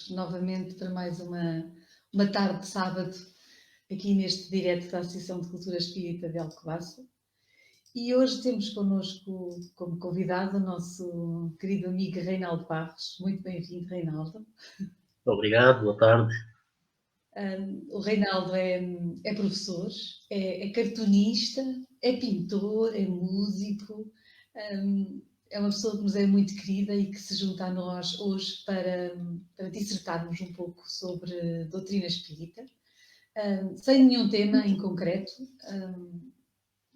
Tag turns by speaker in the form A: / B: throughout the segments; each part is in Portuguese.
A: estamos novamente para mais uma tarde de sábado aqui neste direto da Associação de Cultura Espírita de Alcobaça. E hoje temos connosco como convidado o nosso querido amigo Reinaldo Barros. Muito bem-vindo, Reinaldo.
B: Obrigado, boa tarde.
A: O Reinaldo é professor, é cartunista, é pintor, é músico, é uma pessoa que nos é muito querida e que se junta a nós hoje para dissertarmos um pouco sobre doutrina espírita, sem nenhum tema em concreto.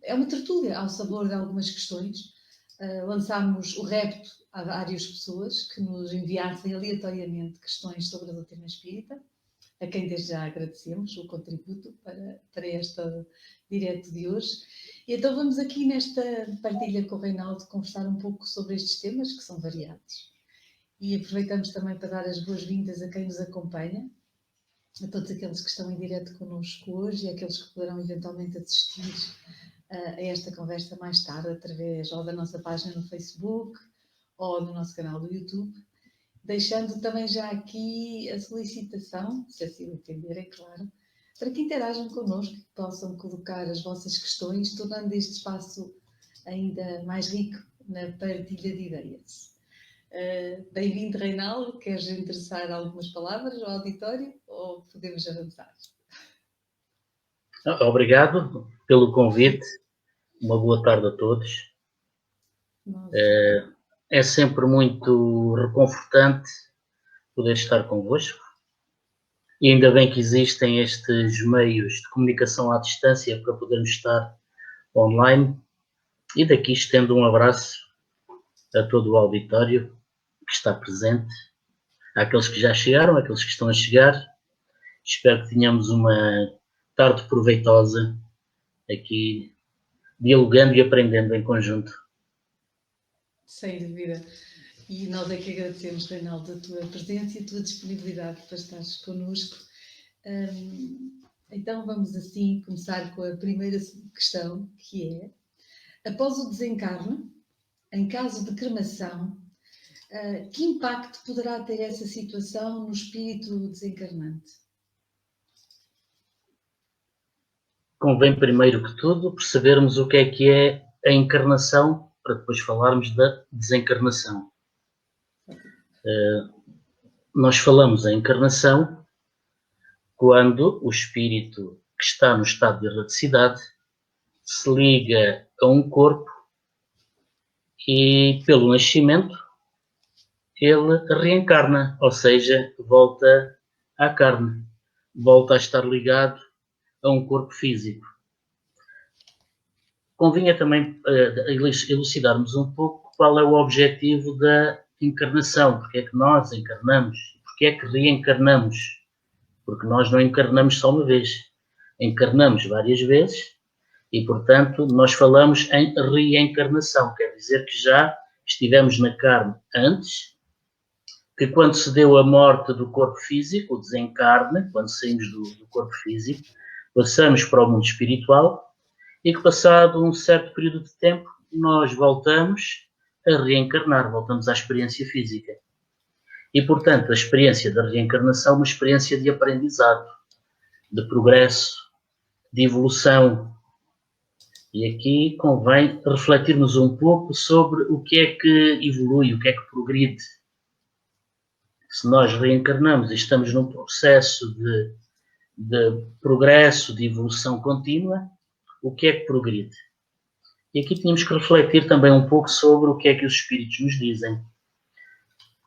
A: É uma tertúlia ao sabor de algumas questões. Lançámos o repto a várias pessoas que nos enviassem aleatoriamente questões sobre a doutrina espírita, a quem desde já agradecemos o contributo para este direto de hoje. E então vamos aqui nesta partilha com o Reinaldo conversar um pouco sobre estes temas, que são variados. E aproveitamos também para dar as boas-vindas a quem nos acompanha, a todos aqueles que estão em direto connosco hoje e aqueles que poderão eventualmente assistir a esta conversa mais tarde, através ou da nossa página no Facebook ou no nosso canal do YouTube. Deixando também já aqui a solicitação, se assim o entenderem, claro, para que interajam connosco e possam colocar as vossas questões, tornando este espaço ainda mais rico na partilha de ideias. Bem-vindo, Reinaldo. Queres endereçar algumas palavras ao auditório ou podemos avançar?
B: Obrigado pelo convite. Uma boa tarde a todos. É sempre muito reconfortante poder estar convosco. E ainda bem que existem estes meios de comunicação à distância para podermos estar online. E daqui estendo um abraço a todo o auditório que está presente, àqueles que já chegaram, àqueles que estão a chegar. Espero que tenhamos uma tarde proveitosa aqui, dialogando e aprendendo em conjunto.
A: Sem dúvida. E nós é que agradecemos, Reinaldo, a tua presença e a tua disponibilidade para estares connosco. Então vamos assim começar com a primeira questão, que é: após o desencarne, em caso de cremação, que impacto poderá ter essa situação no espírito desencarnante?
B: Convém primeiro que tudo percebermos o que é a encarnação, para depois falarmos da desencarnação. Nós falamos em encarnação quando o espírito que está no estado de erraticidade se liga a um corpo e, pelo nascimento, ele reencarna, ou seja, volta à carne, volta a estar ligado a um corpo físico. Convinha também elucidarmos um pouco qual é o objetivo da encarnação, porque é que nós encarnamos, porque é que reencarnamos, porque nós não encarnamos só uma vez, encarnamos várias vezes e, portanto, nós falamos em reencarnação, quer dizer que já estivemos na carne antes, que quando se deu a morte do corpo físico, o desencarne, quando saímos do corpo físico, passamos para o mundo espiritual e que, passado um certo período de tempo, nós voltamos a reencarnar, voltamos à experiência física. E, portanto, a experiência da reencarnação é uma experiência de aprendizado, de progresso, de evolução. E aqui convém refletirmos um pouco sobre o que é que evolui, o que é que progride. Se nós reencarnamos e estamos num processo de progresso, de evolução contínua, o que é que progride? E aqui tínhamos que refletir também um pouco sobre o que é que os espíritos nos dizem.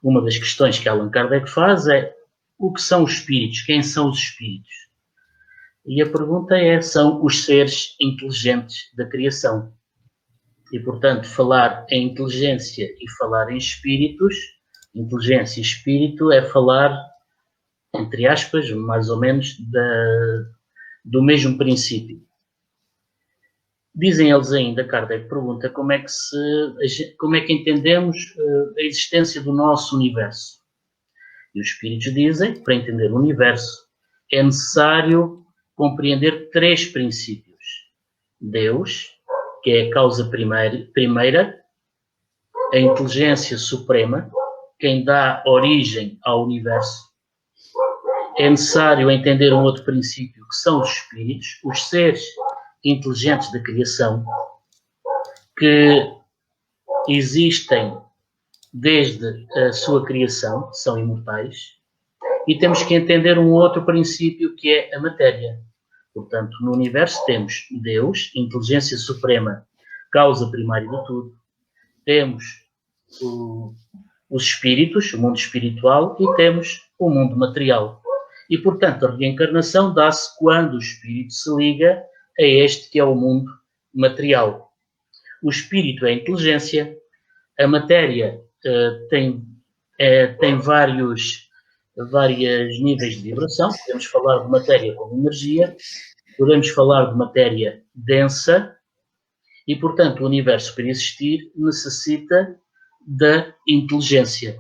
B: Uma das questões que Allan Kardec faz é: o que são os espíritos? Quem são os espíritos? E a pergunta é: são os seres inteligentes da criação. E, portanto, falar em inteligência e falar em espíritos, inteligência e espírito, é falar, entre aspas, mais ou menos do mesmo princípio. Dizem eles ainda, Kardec pergunta como é que entendemos a existência do nosso universo. E os espíritos dizem que para entender o universo é necessário compreender 3 princípios. Deus, que é a causa primeira, a inteligência suprema, quem dá origem ao universo, é necessário entender um outro princípio, que são os espíritos, os seres inteligentes da criação, que existem desde a sua criação, são imortais, e temos que entender um outro princípio, que é a matéria. Portanto, no universo temos Deus, inteligência suprema, causa primária de tudo. Temos os espíritos, o mundo espiritual, e temos o mundo material. E, portanto, a reencarnação dá-se quando o espírito se liga a este que é o mundo material. O espírito é a inteligência, a matéria tem vários níveis de vibração. Podemos falar de matéria como energia, podemos falar de matéria densa, e, portanto, o universo, para existir, necessita da inteligência.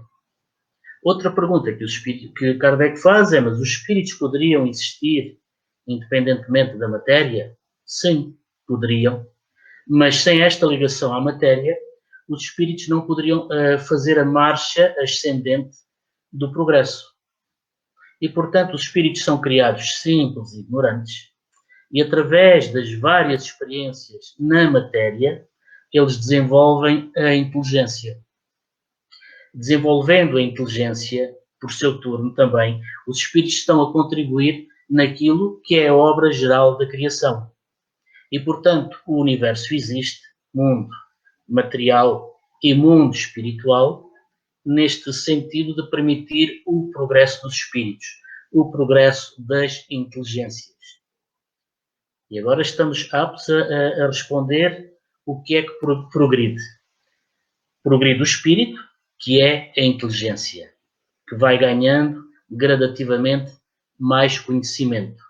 B: Outra pergunta que Kardec faz é: mas os espíritos poderiam existir independentemente da matéria? Sim, poderiam. Mas sem esta ligação à matéria, os espíritos não poderiam fazer a marcha ascendente do progresso. E, portanto, os espíritos são criados simples e ignorantes, e através das várias experiências na matéria, eles desenvolvem a inteligência. Desenvolvendo a inteligência, por seu turno também, os espíritos estão a contribuir naquilo que é a obra geral da criação. E, portanto, o universo existe, mundo material e mundo espiritual, neste sentido de permitir o progresso dos espíritos, o progresso das inteligências. E agora estamos aptos a responder o que é que progride. Progride o espírito, que é a inteligência, que vai ganhando gradativamente mais conhecimento.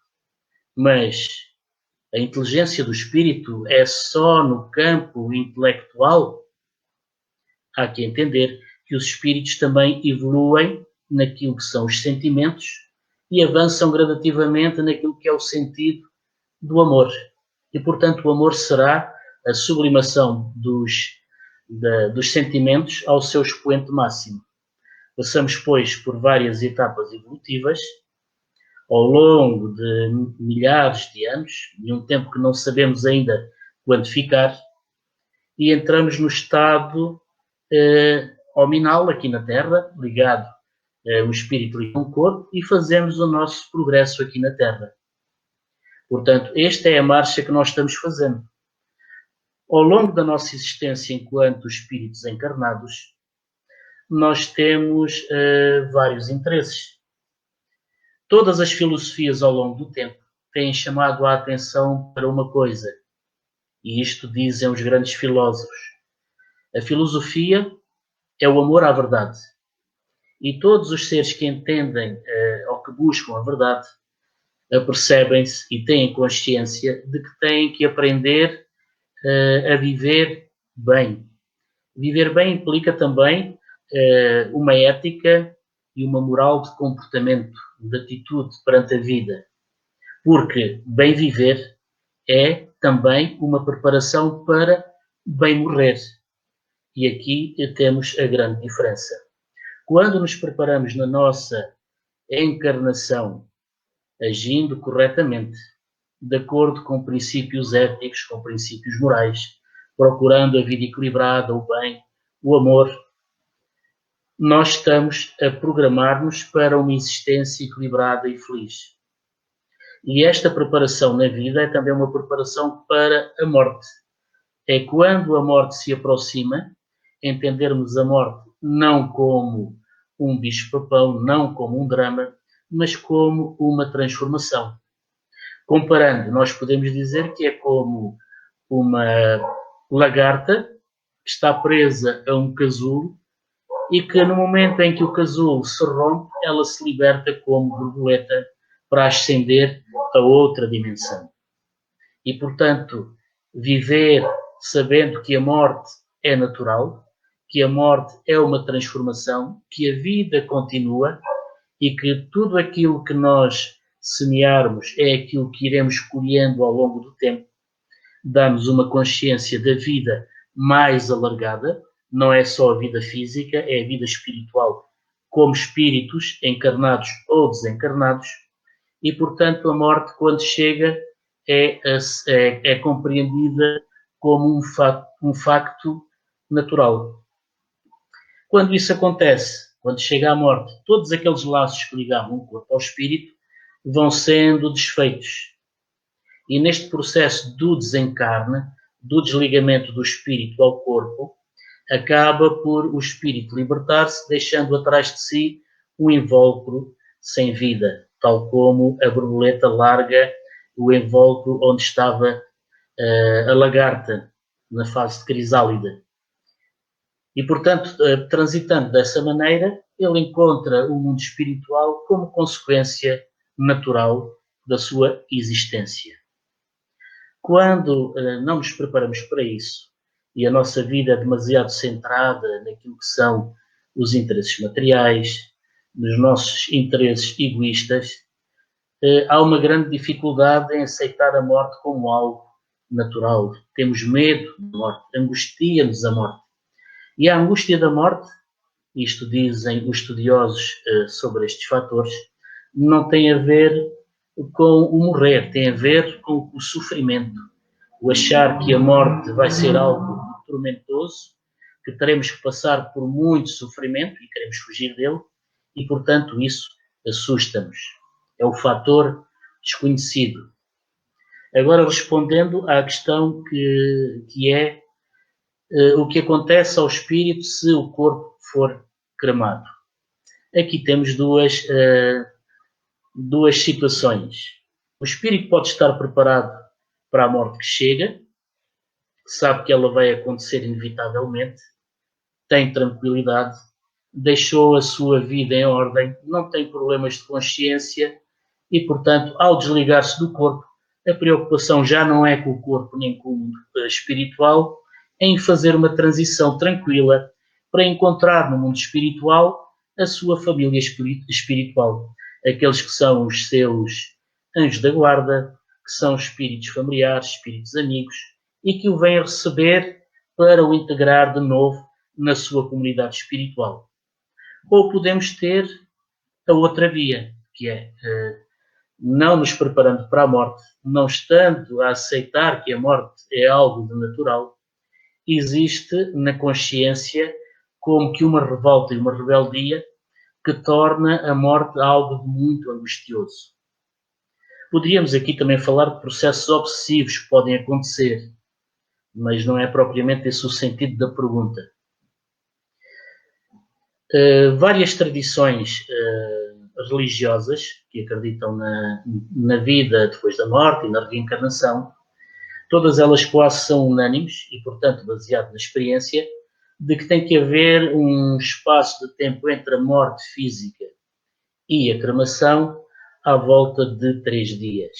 B: Mas a inteligência do espírito é só no campo intelectual? Há que entender que os espíritos também evoluem naquilo que são os sentimentos e avançam gradativamente naquilo que é o sentido do amor. E, portanto, o amor será a sublimação dos sentimentos ao seu expoente máximo. Passamos, pois, por várias etapas evolutivas ao longo de milhares de anos, de um tempo que não sabemos ainda quantificar, e entramos no estado hominal aqui na Terra, ligado o espírito ligado ao corpo, e fazemos o nosso progresso aqui na Terra. Portanto, esta é a marcha que nós estamos fazendo. Ao longo da nossa existência enquanto espíritos encarnados, nós temos vários interesses. Todas as filosofias ao longo do tempo têm chamado a atenção para uma coisa, e isto dizem os grandes filósofos. A filosofia é o amor à verdade. E todos os seres que entendem ou que buscam a verdade apercebem-se e têm consciência de que têm que aprender a viver bem. Viver bem implica também uma ética e uma moral de comportamento, de atitude perante a vida. Porque bem viver é também uma preparação para bem morrer. E aqui temos a grande diferença. Quando nos preparamos na nossa encarnação, agindo corretamente, de acordo com princípios éticos, com princípios morais, procurando a vida equilibrada, o bem, o amor, nós estamos a programar-nos para uma existência equilibrada e feliz. E esta preparação na vida é também uma preparação para a morte. É quando a morte se aproxima, entendermos a morte não como um bicho-papão, não como um drama, mas como uma transformação. Comparando, nós podemos dizer que é como uma lagarta que está presa a um casulo e que no momento em que o casulo se rompe, ela se liberta como borboleta para ascender a outra dimensão. E, portanto, viver sabendo que a morte é natural, que a morte é uma transformação, que a vida continua e que tudo aquilo que nós semearmos é aquilo que iremos colhendo ao longo do tempo, dá-nos uma consciência da vida mais alargada, não é só a vida física, é a vida espiritual como espíritos encarnados ou desencarnados, e, portanto, a morte, quando chega, é compreendida como um facto natural. Quando isso acontece, quando chega à morte, todos aqueles laços que ligavam o corpo ao espírito vão sendo desfeitos. E neste processo do desencarne, do desligamento do espírito ao corpo, acaba por o espírito libertar-se, deixando atrás de si um invólucro sem vida, tal como a borboleta larga o invólucro onde estava a lagarta na fase de crisálida. E, portanto, transitando dessa maneira, ele encontra o mundo espiritual como consequência natural da sua existência. Quando não nos preparamos para isso e a nossa vida é demasiado centrada naquilo que são os interesses materiais, nos nossos interesses egoístas, há uma grande dificuldade em aceitar a morte como algo natural. Temos medo da morte, angustia-nos a morte. E a angústia da morte, isto dizem os estudiosos sobre estes fatores, não tem a ver com o morrer, tem a ver com o sofrimento. O achar que a morte vai ser algo tormentoso, que teremos que passar por muito sofrimento e queremos fugir dele, e, portanto, isso assusta-nos. É o fator desconhecido. Agora, respondendo à questão que é o que acontece ao espírito se o corpo for cremado. Aqui temos duas situações. O espírito pode estar preparado para a morte que chega, sabe que ela vai acontecer inevitavelmente, tem tranquilidade, deixou a sua vida em ordem, não tem problemas de consciência e, portanto, ao desligar-se do corpo, a preocupação já não é com o corpo nem com o espiritual, é em fazer uma transição tranquila para encontrar no mundo espiritual a sua família espiritual. Aqueles que são os seus anjos da guarda, que são espíritos familiares, espíritos amigos, e que o vêm receber para o integrar de novo na sua comunidade espiritual. Ou podemos ter a outra via, que é não nos preparando para a morte, não estando a aceitar que a morte é algo de natural, existe na consciência como que uma revolta e uma rebeldia que torna a morte algo de muito angustioso. Poderíamos aqui também falar de processos obsessivos que podem acontecer, mas não é propriamente esse o sentido da pergunta. Várias tradições religiosas que acreditam na vida depois da morte e na reencarnação, todas elas quase são unânimes e, portanto, baseado na experiência, de que tem que haver um espaço de tempo entre a morte física e a cremação à volta de 3 dias,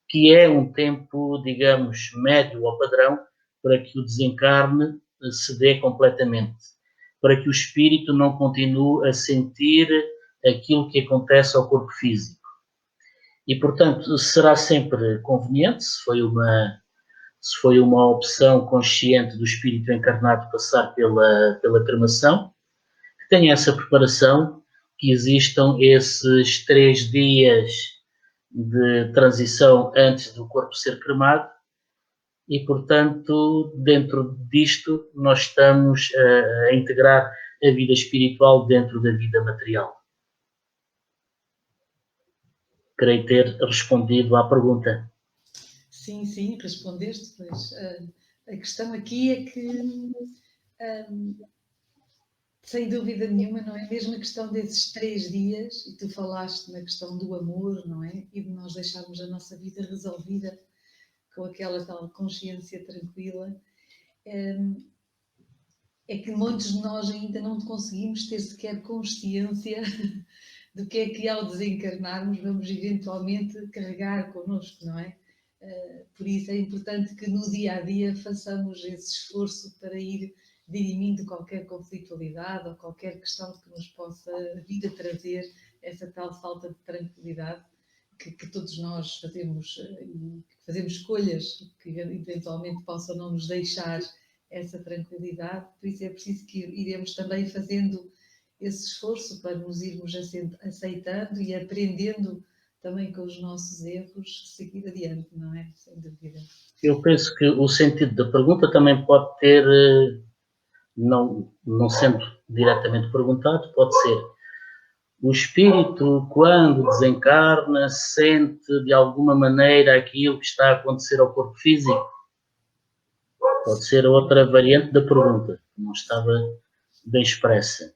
B: que é um tempo, digamos, médio ou padrão para que o desencarne se dê completamente, para que o espírito não continue a sentir aquilo que acontece ao corpo físico. E, portanto, será sempre conveniente, se foi uma opção consciente do espírito encarnado passar pela cremação, que tenha essa preparação, que existam esses 3 dias de transição antes do corpo ser cremado e, portanto, dentro disto nós estamos a integrar a vida espiritual dentro da vida material. Creio ter respondido à pergunta.
A: Sim, sim, respondeste, pois. A questão aqui é que, sem dúvida nenhuma, não é? Mesmo a questão desses 3 dias, e tu falaste na questão do amor, não é? E de nós deixarmos a nossa vida resolvida com aquela tal consciência tranquila, é que muitos de nós ainda não conseguimos ter sequer consciência do que é que ao desencarnarmos vamos eventualmente carregar connosco, não é? Por isso é importante que no dia a dia façamos esse esforço para ir dirimindo qualquer conflitualidade ou qualquer questão que nos possa vir a trazer essa tal falta de tranquilidade que todos nós fazemos, e fazemos escolhas que eventualmente possam não nos deixar essa tranquilidade. Por isso é preciso que iremos também fazendo esse esforço para nos irmos aceitando e aprendendo também com os nossos erros, seguir adiante, não é? Sem dúvida.
B: Eu penso que o sentido da pergunta também pode ter, não sendo diretamente perguntado, pode ser: o espírito, quando desencarna, sente de alguma maneira aquilo que está a acontecer ao corpo físico? Pode ser outra variante da pergunta, que não estava bem expressa.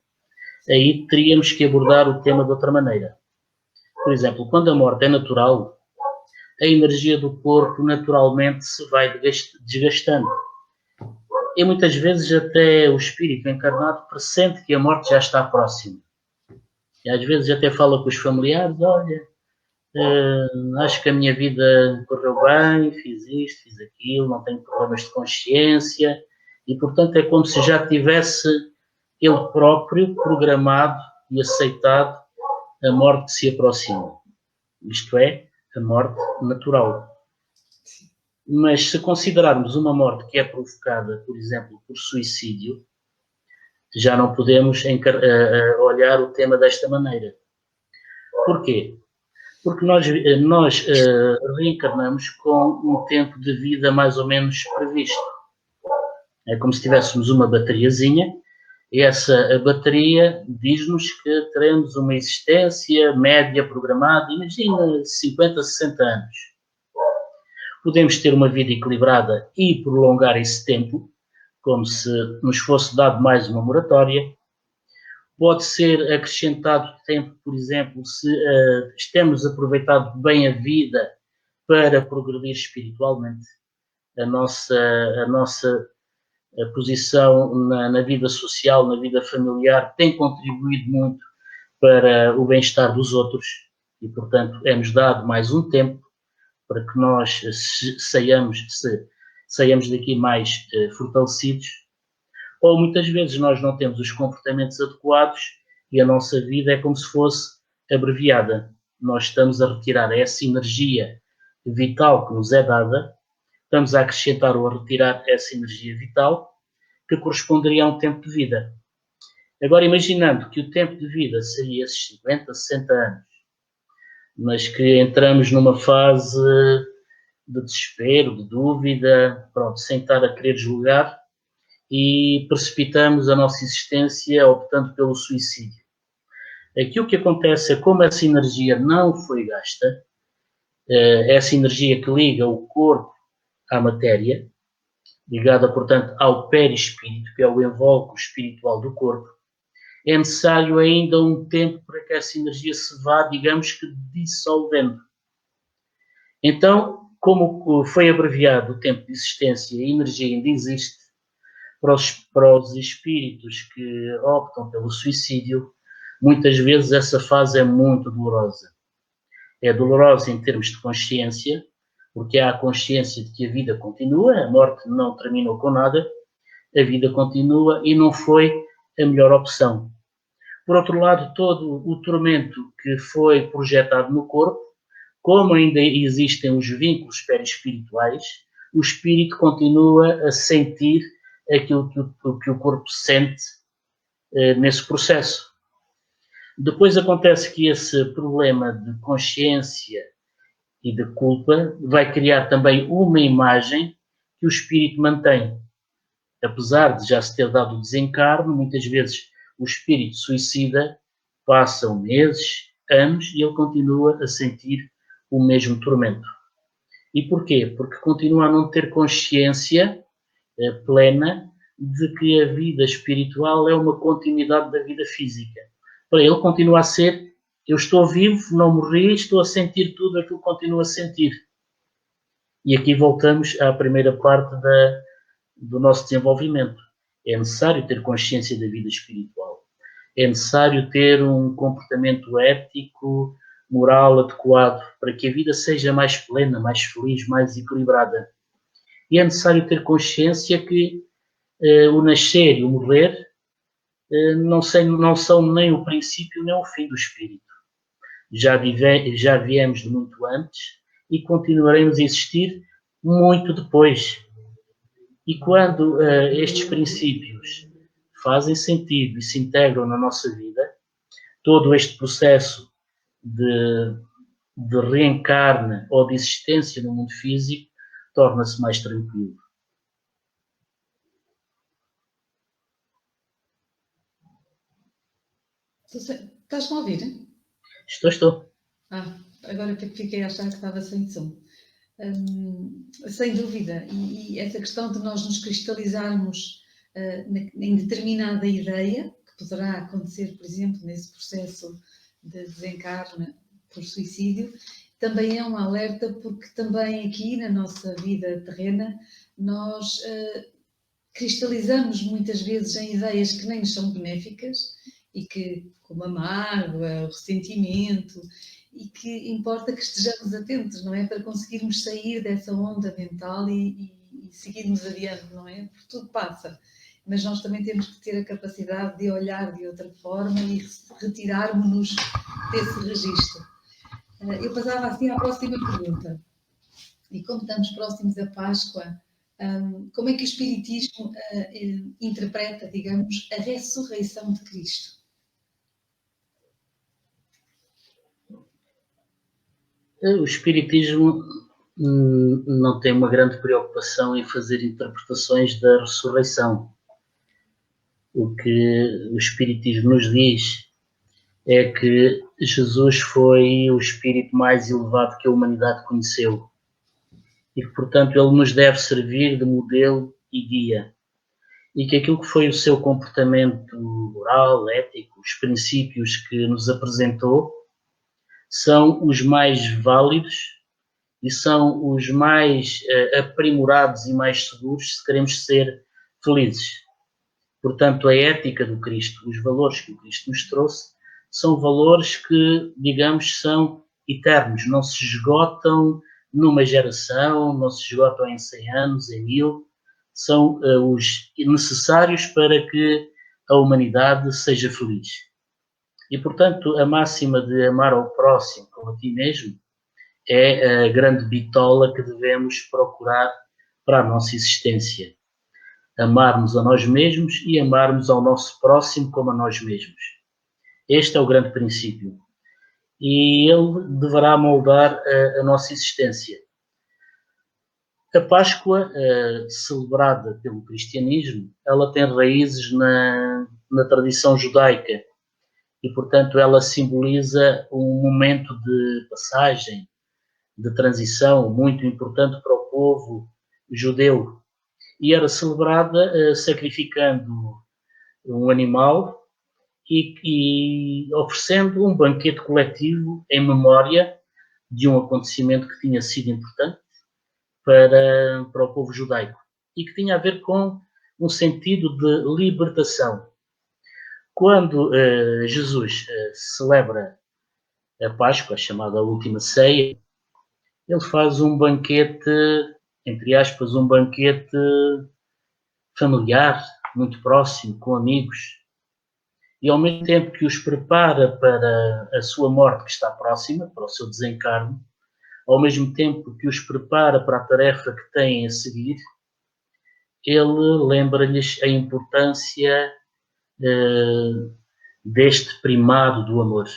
B: Aí teríamos que abordar o tema de outra maneira. Por exemplo, quando a morte é natural, a energia do corpo naturalmente se vai desgastando. E muitas vezes até o espírito encarnado pressente que a morte já está próxima. E às vezes até fala com os familiares: olha, acho que a minha vida correu bem, fiz isto, fiz aquilo, não tenho problemas de consciência. E portanto é como se já tivesse ele próprio programado e aceitado a morte que se aproxima. Isto é, a morte natural. Mas se considerarmos uma morte que é provocada, por exemplo, por suicídio, já não podemos olhar o tema desta maneira. Porquê? Porque nós reencarnamos com um tempo de vida mais ou menos previsto. É como se tivéssemos uma bateriazinha, e essa bateria diz-nos que teremos uma existência média programada, imagina 50, 60 anos. Podemos ter uma vida equilibrada e prolongar esse tempo, como se nos fosse dado mais uma moratória. Pode ser acrescentado tempo, por exemplo, se temos aproveitado bem a vida para progredir espiritualmente. A nossa posição na vida social, na vida familiar, tem contribuído muito para o bem-estar dos outros e, portanto, é-nos dado mais um tempo para que nós saiamos daqui mais fortalecidos. Ou muitas vezes nós não temos os comportamentos adequados e a nossa vida é como se fosse abreviada. Nós estamos a retirar essa energia vital que nos é dada, estamos a acrescentar ou a retirar essa energia vital que corresponderia a um tempo de vida. Agora, imaginando que o tempo de vida seria esses 50, 60 anos, mas que entramos numa fase de desespero, de dúvida, pronto, sem estar a querer julgar, e precipitamos a nossa existência optando pelo suicídio. Aqui o que acontece é, como essa energia não foi gasta, essa energia que liga o corpo à matéria, ligada, portanto, ao perispírito, que é o invólucro espiritual do corpo, é necessário ainda um tempo para que essa energia se vá, digamos que, dissolvendo. Então, como foi abreviado o tempo de existência e a energia ainda existe, para os espíritos que optam pelo suicídio, muitas vezes essa fase é muito dolorosa. É dolorosa em termos de consciência, porque há a consciência de que a vida continua, a morte não terminou com nada, a vida continua e não foi a melhor opção. Por outro lado, todo o tormento que foi projetado no corpo, como ainda existem os vínculos perispirituais, o espírito continua a sentir aquilo que o corpo sente nesse processo. Depois acontece que esse problema de consciência e de culpa vai criar também uma imagem que o espírito mantém. Apesar de já se ter dado o desencarno, muitas vezes o espírito suicida, passam meses, anos, e ele continua a sentir o mesmo tormento. E porquê? Porque continua a não ter consciência plena de que a vida espiritual é uma continuidade da vida física. Para ele continua a ser: eu estou vivo, não morri, estou a sentir tudo aquilo que continuo a sentir. E aqui voltamos à primeira parte do nosso desenvolvimento. É necessário ter consciência da vida espiritual. É necessário ter um comportamento ético, moral adequado, para que a vida seja mais plena, mais feliz, mais equilibrada. E é necessário ter consciência que o nascer e o morrer não são nem o princípio nem o fim do espírito. Já viemos de muito antes e continuaremos a existir muito depois. E quando estes princípios fazem sentido e se integram na nossa vida, todo este processo de reencarne ou de existência no mundo físico torna-se mais tranquilo.
A: Estás-me a ouvir? Hein?
B: Estou.
A: Agora que fiquei a achar que estava sem som. Sem dúvida. E essa questão de nós nos cristalizarmos em determinada ideia, que poderá acontecer, por exemplo, nesse processo de desencarne por suicídio, também é um alerta, porque também aqui na nossa vida terrena nós cristalizamos muitas vezes em ideias que nem nos são benéficas e que, como a mágoa, o ressentimento, e que importa que estejamos atentos, não é? Para conseguirmos sair dessa onda mental e seguirmos adiante, não é? Porque tudo passa, mas nós também temos que ter a capacidade de olhar de outra forma e retirarmos-nos desse registro. Eu passava assim à próxima pergunta. E como estamos próximos da Páscoa, como é que o Espiritismo interpreta, digamos, a ressurreição de Cristo?
B: O Espiritismo não tem uma grande preocupação em fazer interpretações da ressurreição. O que o Espiritismo nos diz é que Jesus foi o espírito mais elevado que a humanidade conheceu e que, portanto, ele nos deve servir de modelo e guia. E que aquilo que foi o seu comportamento moral, ético, os princípios que nos apresentou, são os mais válidos e são os mais aprimorados e mais seguros se queremos ser felizes. Portanto, a ética do Cristo, os valores que o Cristo nos trouxe, são valores que, digamos, são eternos, não se esgotam numa geração, não se esgotam em 100 anos, em 1000, são os necessários para que a humanidade seja feliz. E, portanto, a máxima de amar ao próximo como a ti mesmo é a grande bitola que devemos procurar para a nossa existência. Amarmos a nós mesmos e amarmos ao nosso próximo como a nós mesmos. Este é o grande princípio. E ele deverá moldar a nossa existência. A Páscoa, celebrada pelo cristianismo, ela tem raízes na tradição judaica. E, portanto, ela simboliza um momento de passagem, de transição muito importante para o povo judeu. E era celebrada sacrificando um animal e oferecendo um banquete coletivo em memória de um acontecimento que tinha sido importante para o povo judaico e que tinha a ver com um sentido de libertação. Quando Jesus celebra a Páscoa, chamada Última Ceia, ele faz um banquete, entre aspas, um banquete familiar, muito próximo, com amigos, e ao mesmo tempo que os prepara para a sua morte que está próxima, para o seu desencarne, ao mesmo tempo que os prepara para a tarefa que têm a seguir, ele lembra-lhes a importância deste primado do amor.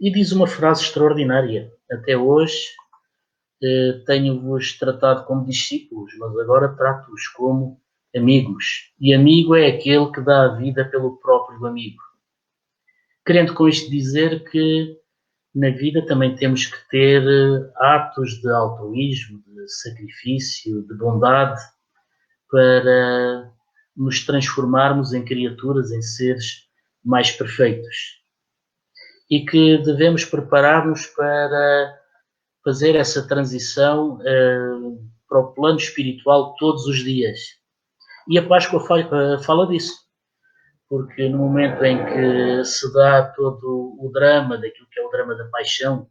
B: E diz uma frase extraordinária: até hoje tenho-vos tratado como discípulos, mas agora trato-vos como amigos. E amigo é aquele que dá a vida pelo próprio amigo. Querendo com isto dizer que na vida também temos que ter atos de altruísmo, de sacrifício, de bondade, para nos transformarmos em criaturas, em seres mais perfeitos. E que devemos preparar-nos para fazer essa transição para o plano espiritual todos os dias. E a Páscoa fala disso, porque no momento em que se dá todo o drama, daquilo que é o drama da paixão,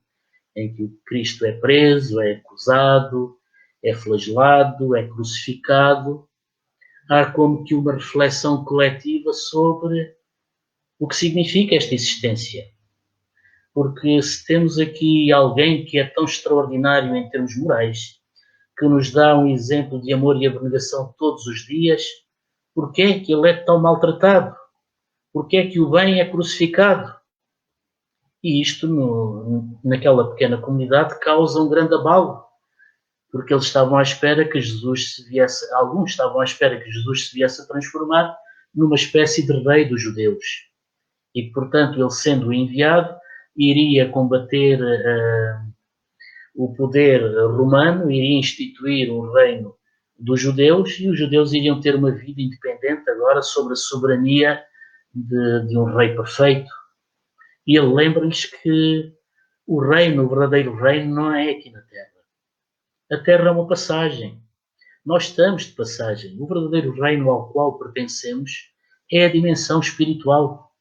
B: em que o Cristo é preso, é acusado, é flagelado, é crucificado, há como que uma reflexão coletiva sobre o que significa esta existência. Porque se temos aqui alguém que é tão extraordinário em termos morais, que nos dá um exemplo de amor e abnegação todos os dias, por que é que ele é tão maltratado? porque é que o bem é crucificado? E isto, naquela pequena comunidade, causa um grande abalo, porque eles estavam à espera que Jesus se viesse, alguns estavam à espera que Jesus se viesse a transformar numa espécie de rei dos judeus. E, portanto, ele sendo enviado, iria combater o poder romano, iria instituir um reino dos judeus, e os judeus iriam ter uma vida independente agora sob a soberania de um rei perfeito. E ele lembra-lhes que o reino, o verdadeiro reino, não é aqui na Terra. A Terra é uma passagem. Nós estamos de passagem. O verdadeiro reino ao qual pertencemos é a dimensão espiritual.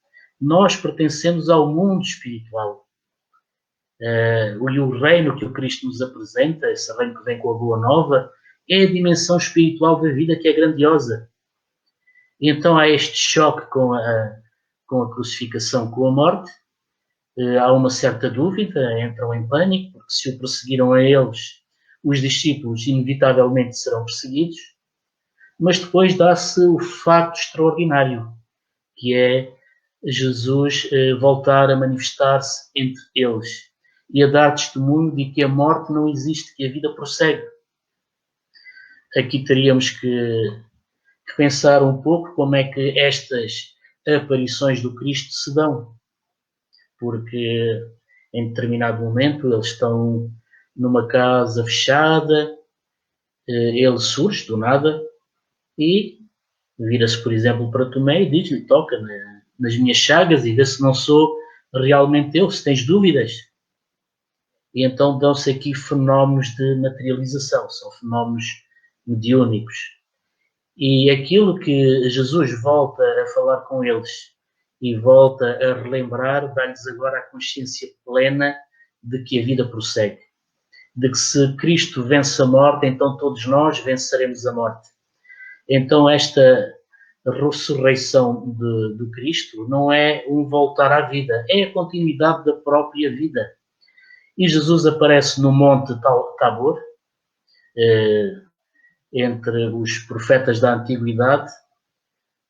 B: Nós pertencemos ao mundo espiritual. E o reino que o Cristo nos apresenta, esse reino que vem com a boa nova, é a dimensão espiritual da vida, que é grandiosa. E então há este choque com a crucificação, com a morte. Há uma certa dúvida, entram em pânico, porque se o perseguiram a eles, os discípulos inevitavelmente serão perseguidos, mas depois dá-se o facto extraordinário, que é Jesus voltar a manifestar-se entre eles e a dar testemunho de que a morte não existe, que a vida prossegue. Aqui teríamos que pensar um pouco como é que estas aparições do Cristo se dão, porque em determinado momento eles estão numa casa fechada, ele surge do nada e vira-se, por exemplo, para Tomé e diz-lhe: toca nas minhas chagas e vê se não sou realmente eu, se tens dúvidas. E então dão-se aqui fenómenos de materialização, são fenómenos mediúnicos. E aquilo que Jesus volta a falar com eles e volta a relembrar, dá-lhes agora a consciência plena de que a vida prossegue. De que se Cristo vence a morte, então todos nós venceremos a morte. Então esta ressurreição de Cristo não é um voltar à vida, é a continuidade da própria vida. E Jesus aparece no Monte Tabor, entre os profetas da Antiguidade,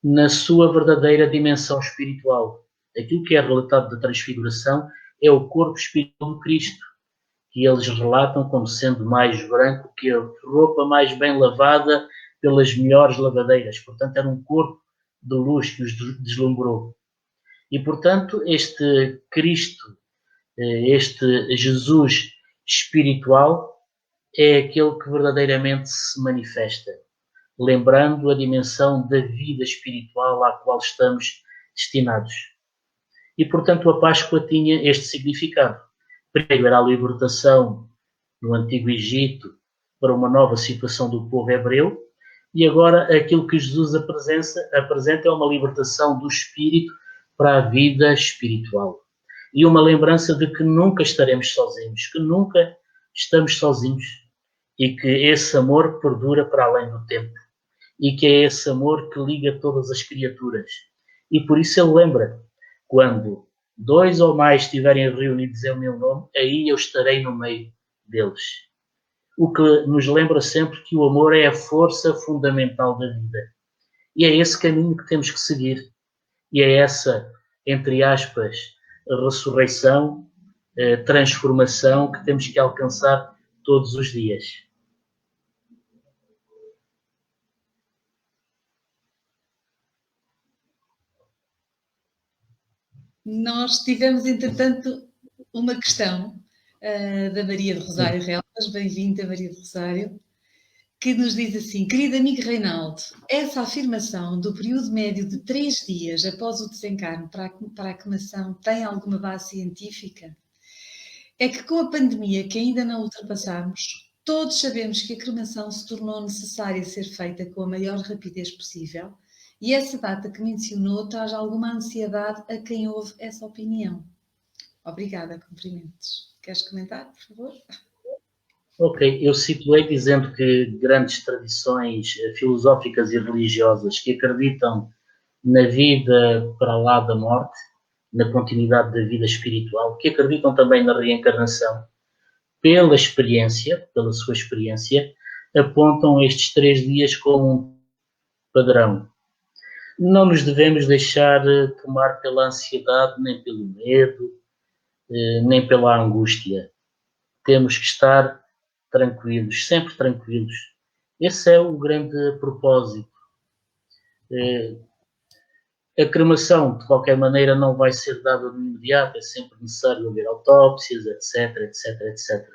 B: na sua verdadeira dimensão espiritual. Aquilo que é relatado da transfiguração é o corpo espiritual de Cristo, que eles relatam como sendo mais branco que a roupa mais bem lavada pelas melhores lavadeiras. Portanto, era um corpo de luz que os deslumbrou. E, portanto, este Cristo, este Jesus espiritual, é aquele que verdadeiramente se manifesta, lembrando a dimensão da vida espiritual à qual estamos destinados. E, portanto, a Páscoa tinha este significado. Primeiro era a libertação no Antigo Egito para uma nova situação do povo hebreu, e agora aquilo que Jesus apresenta é uma libertação do espírito para a vida espiritual. E uma lembrança de que nunca estaremos sozinhos, que nunca estamos sozinhos, e que esse amor perdura para além do tempo, e que é esse amor que liga todas as criaturas. E por isso ele lembra, quando 2 ou mais estiverem reunidos em meu nome, aí eu estarei no meio deles. O que nos lembra sempre que o amor é a força fundamental da vida. E é esse caminho que temos que seguir. E é essa, entre aspas, ressurreição, transformação que temos que alcançar todos os dias.
A: Nós tivemos, entretanto, uma questão da Maria de Rosário Relvas, bem-vinda Maria de Rosário, que nos diz assim: querido amigo Reinaldo, essa afirmação do período médio de 3 dias após o desencarne para a cremação tem alguma base científica? É que com a pandemia que ainda não ultrapassamos, todos sabemos que a cremação se tornou necessária ser feita com a maior rapidez possível, e essa data que mencionou traz alguma ansiedade a quem ouve essa opinião. Obrigada, cumprimentos. Queres comentar, por favor?
B: Ok, eu situei dizendo que grandes tradições filosóficas e religiosas que acreditam na vida para lá da morte, na continuidade da vida espiritual, que acreditam também na reencarnação, pela sua experiência, apontam estes 3 dias como um padrão. Não nos devemos deixar tomar pela ansiedade, nem pelo medo, nem pela angústia. Temos que estar tranquilos, sempre tranquilos. Esse é o grande propósito. A cremação, de qualquer maneira, não vai ser dada no imediato, é sempre necessário haver autópsias, etc, etc, etc.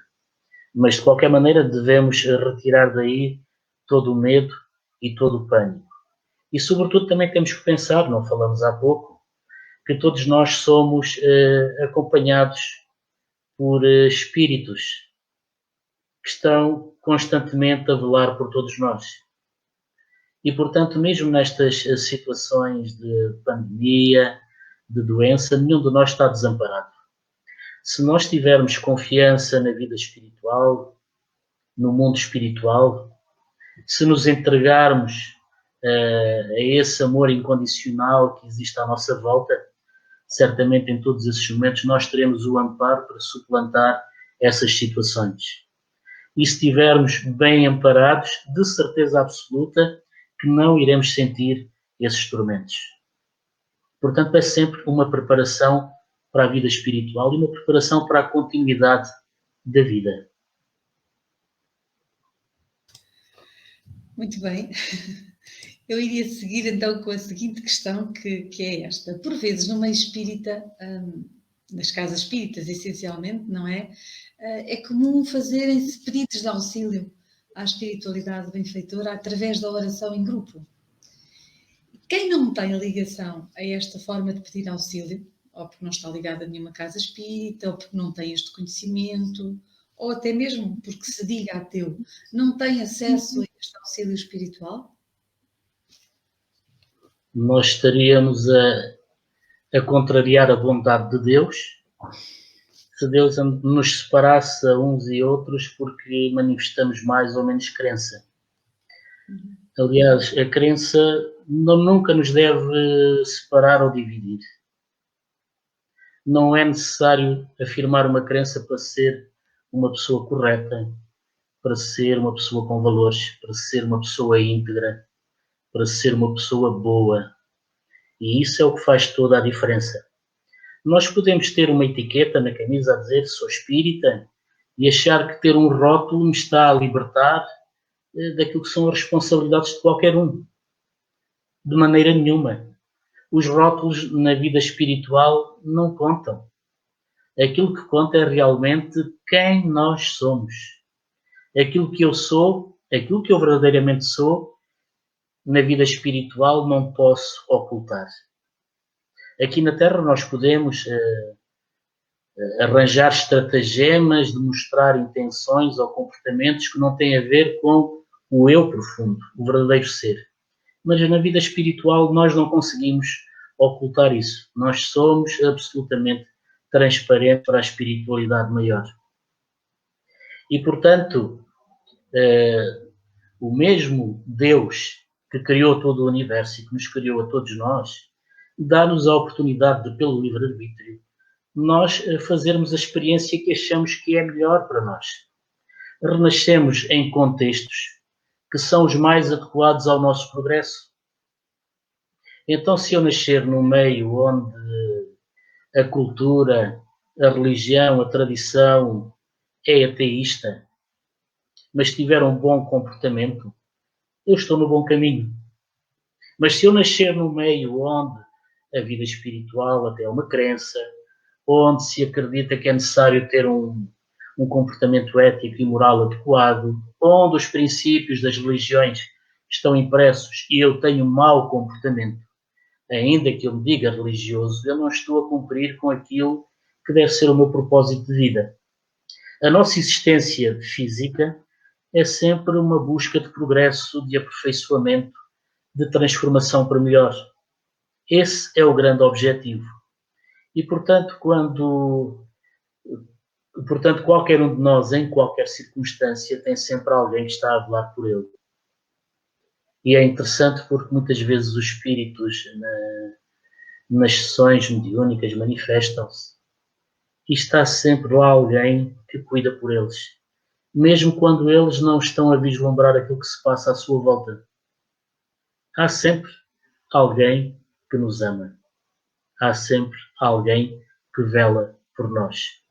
B: Mas, de qualquer maneira, devemos retirar daí todo o medo e todo o pânico. E, sobretudo, também temos que pensar, não falamos há pouco, que todos nós somos acompanhados por espíritos que estão constantemente a velar por todos nós. E, portanto, mesmo nestas situações de pandemia, de doença, nenhum de nós está desamparado. Se nós tivermos confiança na vida espiritual, no mundo espiritual, se nos entregarmos a esse amor incondicional que existe à nossa volta, certamente em todos esses momentos nós teremos o amparo para suplantar essas situações. E se estivermos bem amparados, de certeza absoluta que não iremos sentir esses tormentos. Portanto, é sempre uma preparação para a vida espiritual e uma preparação para a continuidade da vida.
A: Muito bem. Eu iria seguir então com a seguinte questão, que é esta. Por vezes, no meio espírita, nas casas espíritas essencialmente, não é? É comum fazerem-se pedidos de auxílio à espiritualidade benfeitora através da oração em grupo. Quem não tem ligação a esta forma de pedir auxílio, ou porque não está ligado a nenhuma casa espírita, ou porque não tem este conhecimento, ou até mesmo porque se diga ateu, não tem acesso a este auxílio espiritual?
B: Nós estaríamos a contrariar a bondade de Deus se Deus nos separasse a uns e outros porque manifestamos mais ou menos crença. Aliás, a crença nunca nos deve separar ou dividir. Não é necessário afirmar uma crença para ser uma pessoa correta, para ser uma pessoa com valores, para ser uma pessoa íntegra, para ser uma pessoa boa. E isso é o que faz toda a diferença. Nós podemos ter uma etiqueta na camisa a dizer sou espírita e achar que ter um rótulo me está a libertar daquilo que são as responsabilidades de qualquer um. De maneira nenhuma. Os rótulos na vida espiritual não contam. Aquilo que conta é realmente quem nós somos. Aquilo que eu sou, aquilo que eu verdadeiramente sou, na vida espiritual não posso ocultar. Aqui na Terra nós podemos arranjar estratagemas de mostrar intenções ou comportamentos que não têm a ver com o eu profundo, o verdadeiro ser. Mas na vida espiritual nós não conseguimos ocultar isso. Nós somos absolutamente transparentes para a espiritualidade maior. E, portanto, o mesmo Deus que criou todo o universo e que nos criou a todos nós, dá-nos a oportunidade de, pelo livre-arbítrio, nós fazermos a experiência que achamos que é melhor para nós. Renascemos em contextos que são os mais adequados ao nosso progresso. Então, se eu nascer num meio onde a cultura, a religião, a tradição é ateísta, mas tiver um bom comportamento, eu estou no bom caminho. Mas se eu nascer num meio onde a vida espiritual até é uma crença, onde se acredita que é necessário ter um comportamento ético e moral adequado, onde os princípios das religiões estão impressos e eu tenho mau comportamento, ainda que eu me diga religioso, eu não estou a cumprir com aquilo que deve ser o meu propósito de vida. A nossa existência física é sempre uma busca de progresso, de aperfeiçoamento, de transformação para melhor. Esse é o grande objetivo. E, portanto, qualquer um de nós, em qualquer circunstância, tem sempre alguém que está a velar por ele. E é interessante porque muitas vezes os espíritos nas sessões mediúnicas manifestam-se e está sempre lá alguém que cuida por eles, mesmo quando eles não estão a vislumbrar aquilo que se passa à sua volta. Há sempre alguém que nos ama. Há sempre alguém que vela por nós.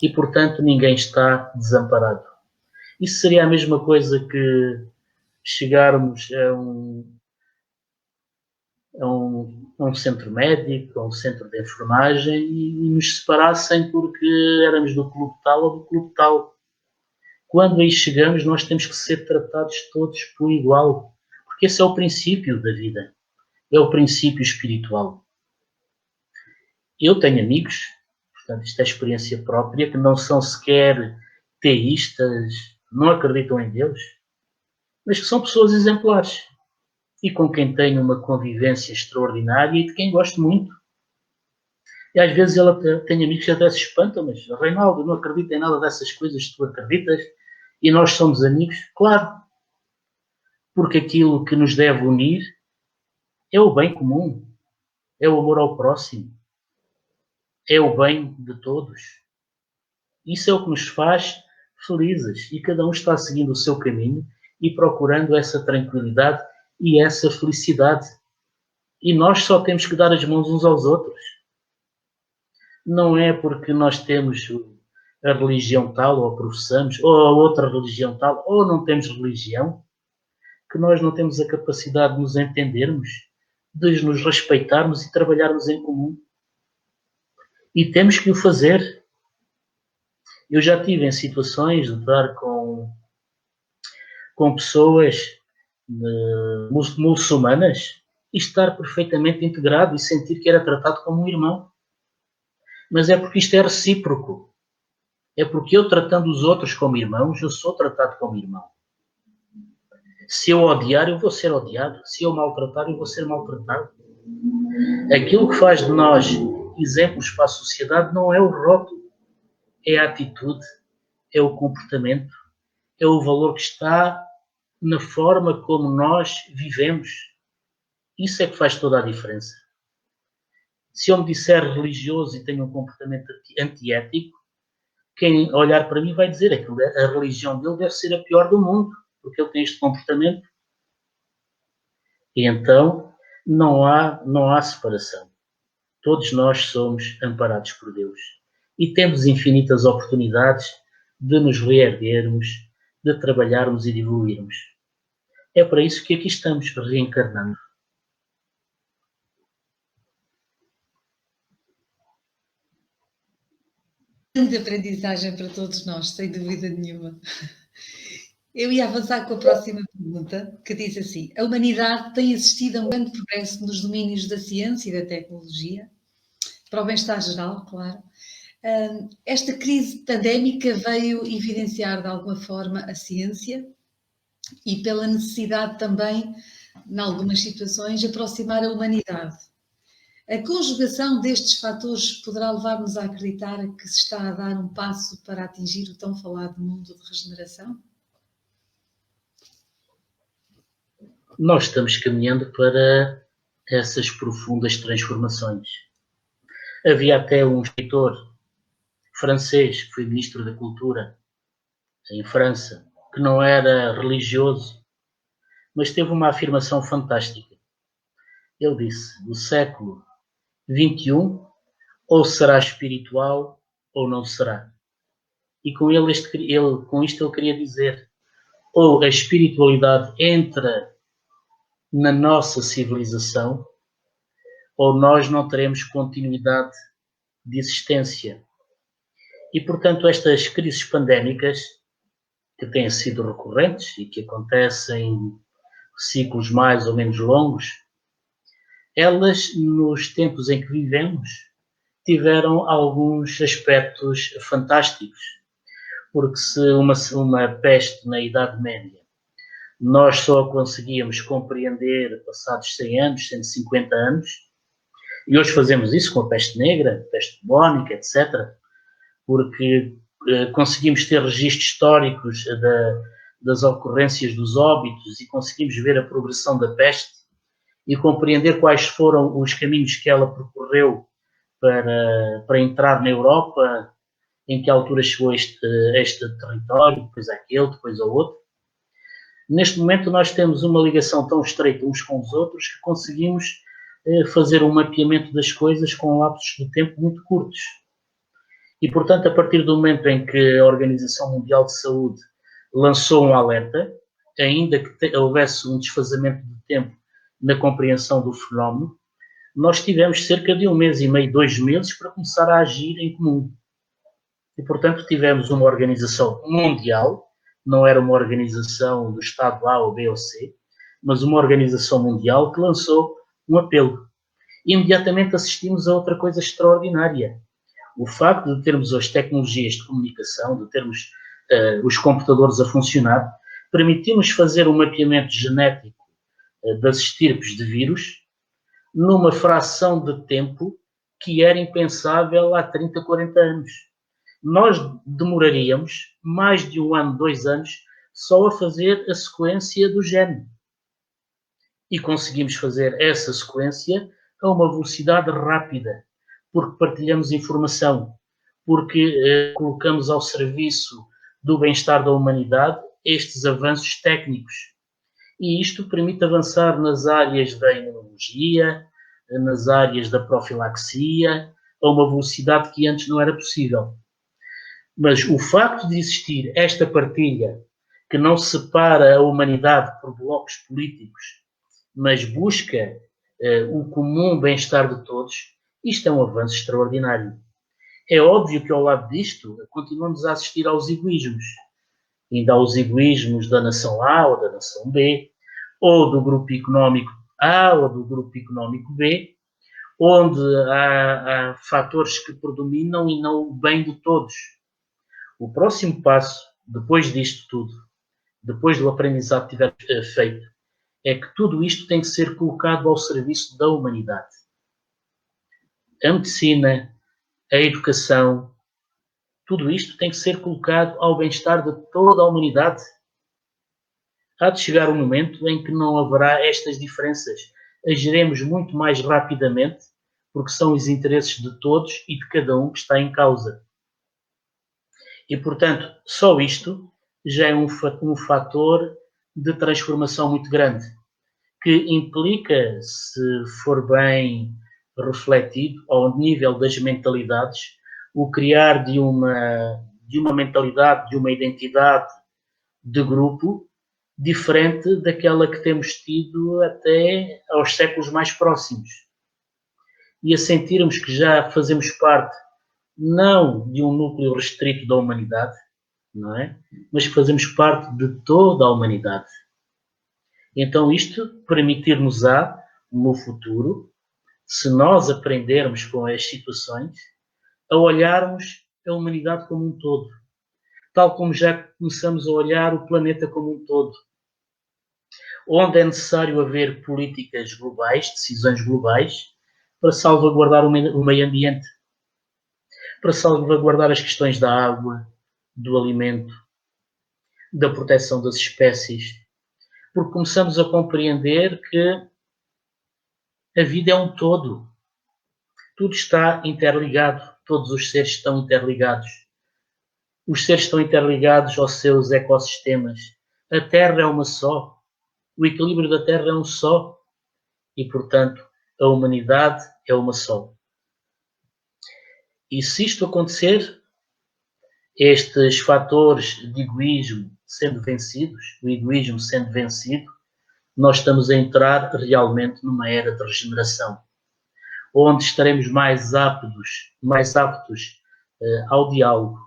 B: E, portanto, ninguém está desamparado. Isso seria a mesma coisa que chegarmos a um centro médico, a um centro de enfermagem e nos separassem porque éramos do clube tal ou do clube tal. Quando aí chegamos, nós temos que ser tratados todos por igual, porque esse é o princípio da vida, é o princípio espiritual. Eu tenho amigos, portanto, isto é experiência própria, que não são sequer teístas, não acreditam em Deus, mas que são pessoas exemplares e com quem tenho uma convivência extraordinária e de quem gosto muito. E às vezes ela tem amigos que até se espantam, mas Reinaldo, não acredito em nada dessas coisas que tu acreditas e nós somos amigos. Claro, porque aquilo que nos deve unir é o bem comum, é o amor ao próximo, é o bem de todos. Isso é o que nos faz felizes e cada um está seguindo o seu caminho e procurando essa tranquilidade e essa felicidade. E nós só temos que dar as mãos uns aos outros. Não é porque nós temos a religião tal, ou professamos, ou a outra religião tal, ou não temos religião, que nós não temos a capacidade de nos entendermos, de nos respeitarmos e trabalharmos em comum. E temos que o fazer. Eu já estive em situações de estar com pessoas muçulmanas e estar perfeitamente integrado e sentir que era tratado como um irmão. Mas é porque isto é recíproco. É porque eu, tratando os outros como irmãos, eu sou tratado como irmão. Se eu odiar, eu vou ser odiado. Se eu maltratar, eu vou ser maltratado. Aquilo que faz de nós exemplos para a sociedade não é o rótulo, é a atitude, é o comportamento, é o valor que está na forma como nós vivemos. Isso é que faz toda a diferença. Se eu me disser religioso e tenho um comportamento antiético, quem olhar para mim vai dizer que a religião dele deve ser a pior do mundo, porque ele tem este comportamento. E então não há separação. Todos nós somos amparados por Deus. E temos infinitas oportunidades de nos reerguermos, de trabalharmos e de evoluirmos. É para isso que aqui estamos, reencarnando.
A: Grande aprendizagem para todos nós, sem dúvida nenhuma. Eu ia avançar com a próxima pergunta, que diz assim: a humanidade tem assistido a um grande progresso nos domínios da ciência e da tecnologia, para o bem-estar geral, claro. Esta crise pandémica veio evidenciar de alguma forma a ciência e pela necessidade também, em algumas situações, aproximar a humanidade. A conjugação destes fatores poderá levar-nos a acreditar que se está a dar um passo para atingir o tão falado mundo de regeneração?
B: Nós estamos caminhando para essas profundas transformações. Havia até um escritor francês que foi ministro da Cultura em França, que não era religioso, mas teve uma afirmação fantástica. Ele disse: o século XXI ou será espiritual ou não será. E com isto ele queria dizer: ou a espiritualidade entra na nossa civilização, ou nós não teremos continuidade de existência. E, portanto, estas crises pandémicas, que têm sido recorrentes e que acontecem em ciclos mais ou menos longos, elas, nos tempos em que vivemos, tiveram alguns aspectos fantásticos. Porque se uma peste na Idade Média nós só conseguíamos compreender passados 100 anos, 150 anos, e hoje fazemos isso com a peste negra, peste bubónica, etc., porque conseguimos ter registros históricos das ocorrências dos óbitos e conseguimos ver a progressão da peste e compreender quais foram os caminhos que ela percorreu para entrar na Europa, em que altura chegou este território, depois aquele, depois ao outro. Neste momento nós temos uma ligação tão estreita uns com os outros que conseguimos fazer um mapeamento das coisas com lapsos de tempo muito curtos. E, portanto, a partir do momento em que a Organização Mundial de Saúde lançou um alerta, ainda que houvesse um desfazamento de tempo na compreensão do fenómeno, nós tivemos cerca de 1 mês e meio, 2 meses, para começar a agir em comum. E, portanto, tivemos uma organização mundial, não era uma organização do Estado A ou B ou C, mas uma organização mundial que lançou um apelo. E imediatamente assistimos a outra coisa extraordinária. O facto de termos as tecnologias de comunicação, de termos os computadores a funcionar, permitiu-nos fazer um mapeamento genético das estirpes de vírus numa fração de tempo que era impensável há 30, 40 anos. Nós demoraríamos mais de 1 ano, 2 anos, só a fazer a sequência do gene. E conseguimos fazer essa sequência a uma velocidade rápida, porque partilhamos informação, porque colocamos ao serviço do bem-estar da humanidade estes avanços técnicos. E isto permite avançar nas áreas da imunologia, nas áreas da profilaxia, a uma velocidade que antes não era possível. Mas o facto de existir esta partilha, que não separa a humanidade por blocos políticos, mas busca o comum bem-estar de todos, isto é um avanço extraordinário. É óbvio que ao lado disto continuamos a assistir aos egoísmos. Ainda aos egoísmos da nação A ou da nação B, ou do grupo económico A ou do grupo económico B, onde há fatores que predominam e não o bem de todos. O próximo passo, depois disto tudo, depois do aprendizado que tiver feito, é que tudo isto tem que ser colocado ao serviço da humanidade. A medicina, a educação, tudo isto tem que ser colocado ao bem-estar de toda a humanidade. Há de chegar um momento em que não haverá estas diferenças. Agiremos muito mais rapidamente, porque são os interesses de todos e de cada um que está em causa. E, portanto, só isto já é um fator de transformação muito grande, que implica, se for bem refletido, ao nível das mentalidades, o criar de uma mentalidade, de uma identidade de grupo diferente daquela que temos tido até aos séculos mais próximos. E a sentirmos que já fazemos parte não de um núcleo restrito da humanidade, não é? Mas que fazemos parte de toda a humanidade. Então isto permitir-nos-á, no futuro, se nós aprendermos com as situações, a olharmos a humanidade como um todo, tal como já começamos a olhar o planeta como um todo, onde é necessário haver políticas globais, decisões globais, para salvaguardar o meio ambiente, para salvaguardar as questões da água, do alimento, da proteção das espécies, porque começamos a compreender que a vida é um todo. Tudo está interligado, todos os seres estão interligados. Os seres estão interligados aos seus ecossistemas. A Terra é uma só. O equilíbrio da Terra é um só. E, portanto, a humanidade é uma só. E se isto acontecer, estes fatores de egoísmo sendo vencidos, o egoísmo sendo vencido, nós estamos a entrar realmente numa era de regeneração, onde estaremos mais aptos ao diálogo,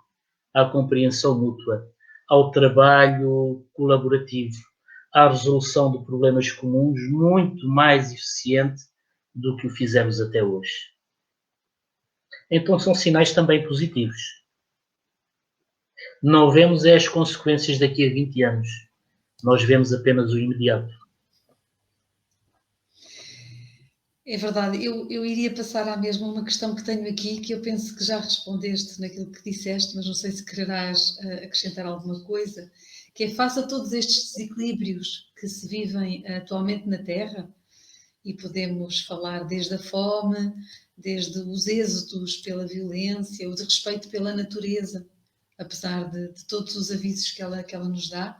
B: à compreensão mútua, ao trabalho colaborativo, à resolução de problemas comuns muito mais eficiente do que o fizemos até hoje. Então são sinais também positivos. Não vemos as consequências daqui a 20 anos. Nós vemos apenas o imediato.
A: É verdade, eu iria passar à mesma uma questão que tenho aqui, que eu penso que já respondeste naquilo que disseste, mas não sei se quererás acrescentar alguma coisa, que é face a todos estes desequilíbrios que se vivem atualmente na Terra, e podemos falar desde a fome, desde os êxitos pela violência, o desrespeito pela natureza, apesar de todos os avisos que ela nos dá.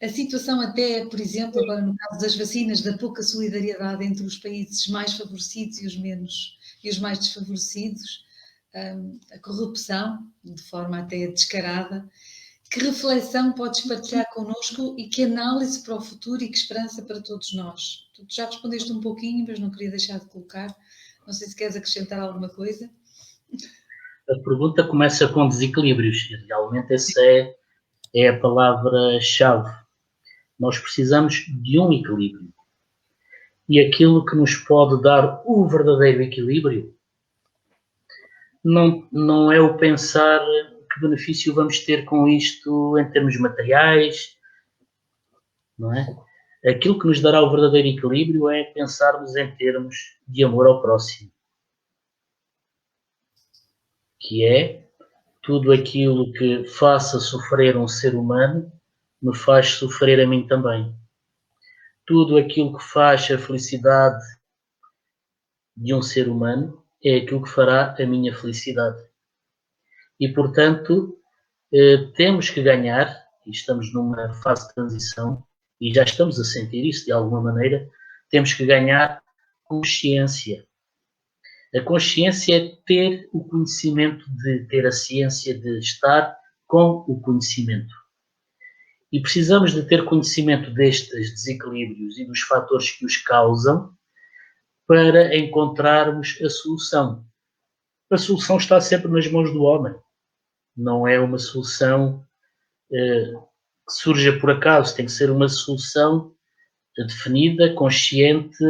A: A situação até, por exemplo, agora no caso das vacinas, da pouca solidariedade entre os países mais favorecidos e os menos, e os mais desfavorecidos, a corrupção, de forma até descarada. Que reflexão podes partilhar connosco e que análise para o futuro e que esperança para todos nós? Tu já respondeste um pouquinho, mas não queria deixar de colocar. Não sei se queres acrescentar alguma coisa.
B: A pergunta começa com desequilíbrios, e realmente essa é a palavra-chave. Nós precisamos de um equilíbrio. E aquilo que nos pode dar o verdadeiro equilíbrio não é o pensar que benefício vamos ter com isto em termos materiais, não é? Aquilo que nos dará o verdadeiro equilíbrio é pensarmos em termos de amor ao próximo, que é tudo aquilo que faça sofrer um ser humano me faz sofrer a mim também. Tudo aquilo que faz a felicidade de um ser humano é aquilo que fará a minha felicidade. E, portanto, temos que ganhar, e estamos numa fase de transição, e já estamos a sentir isso de alguma maneira, temos que ganhar consciência. A consciência é ter o conhecimento de ter a ciência de estar com o conhecimento. E precisamos de ter conhecimento destes desequilíbrios e dos fatores que os causam para encontrarmos a solução. A solução está sempre nas mãos do homem. Não é uma solução que surja por acaso. Tem que ser uma solução definida, consciente,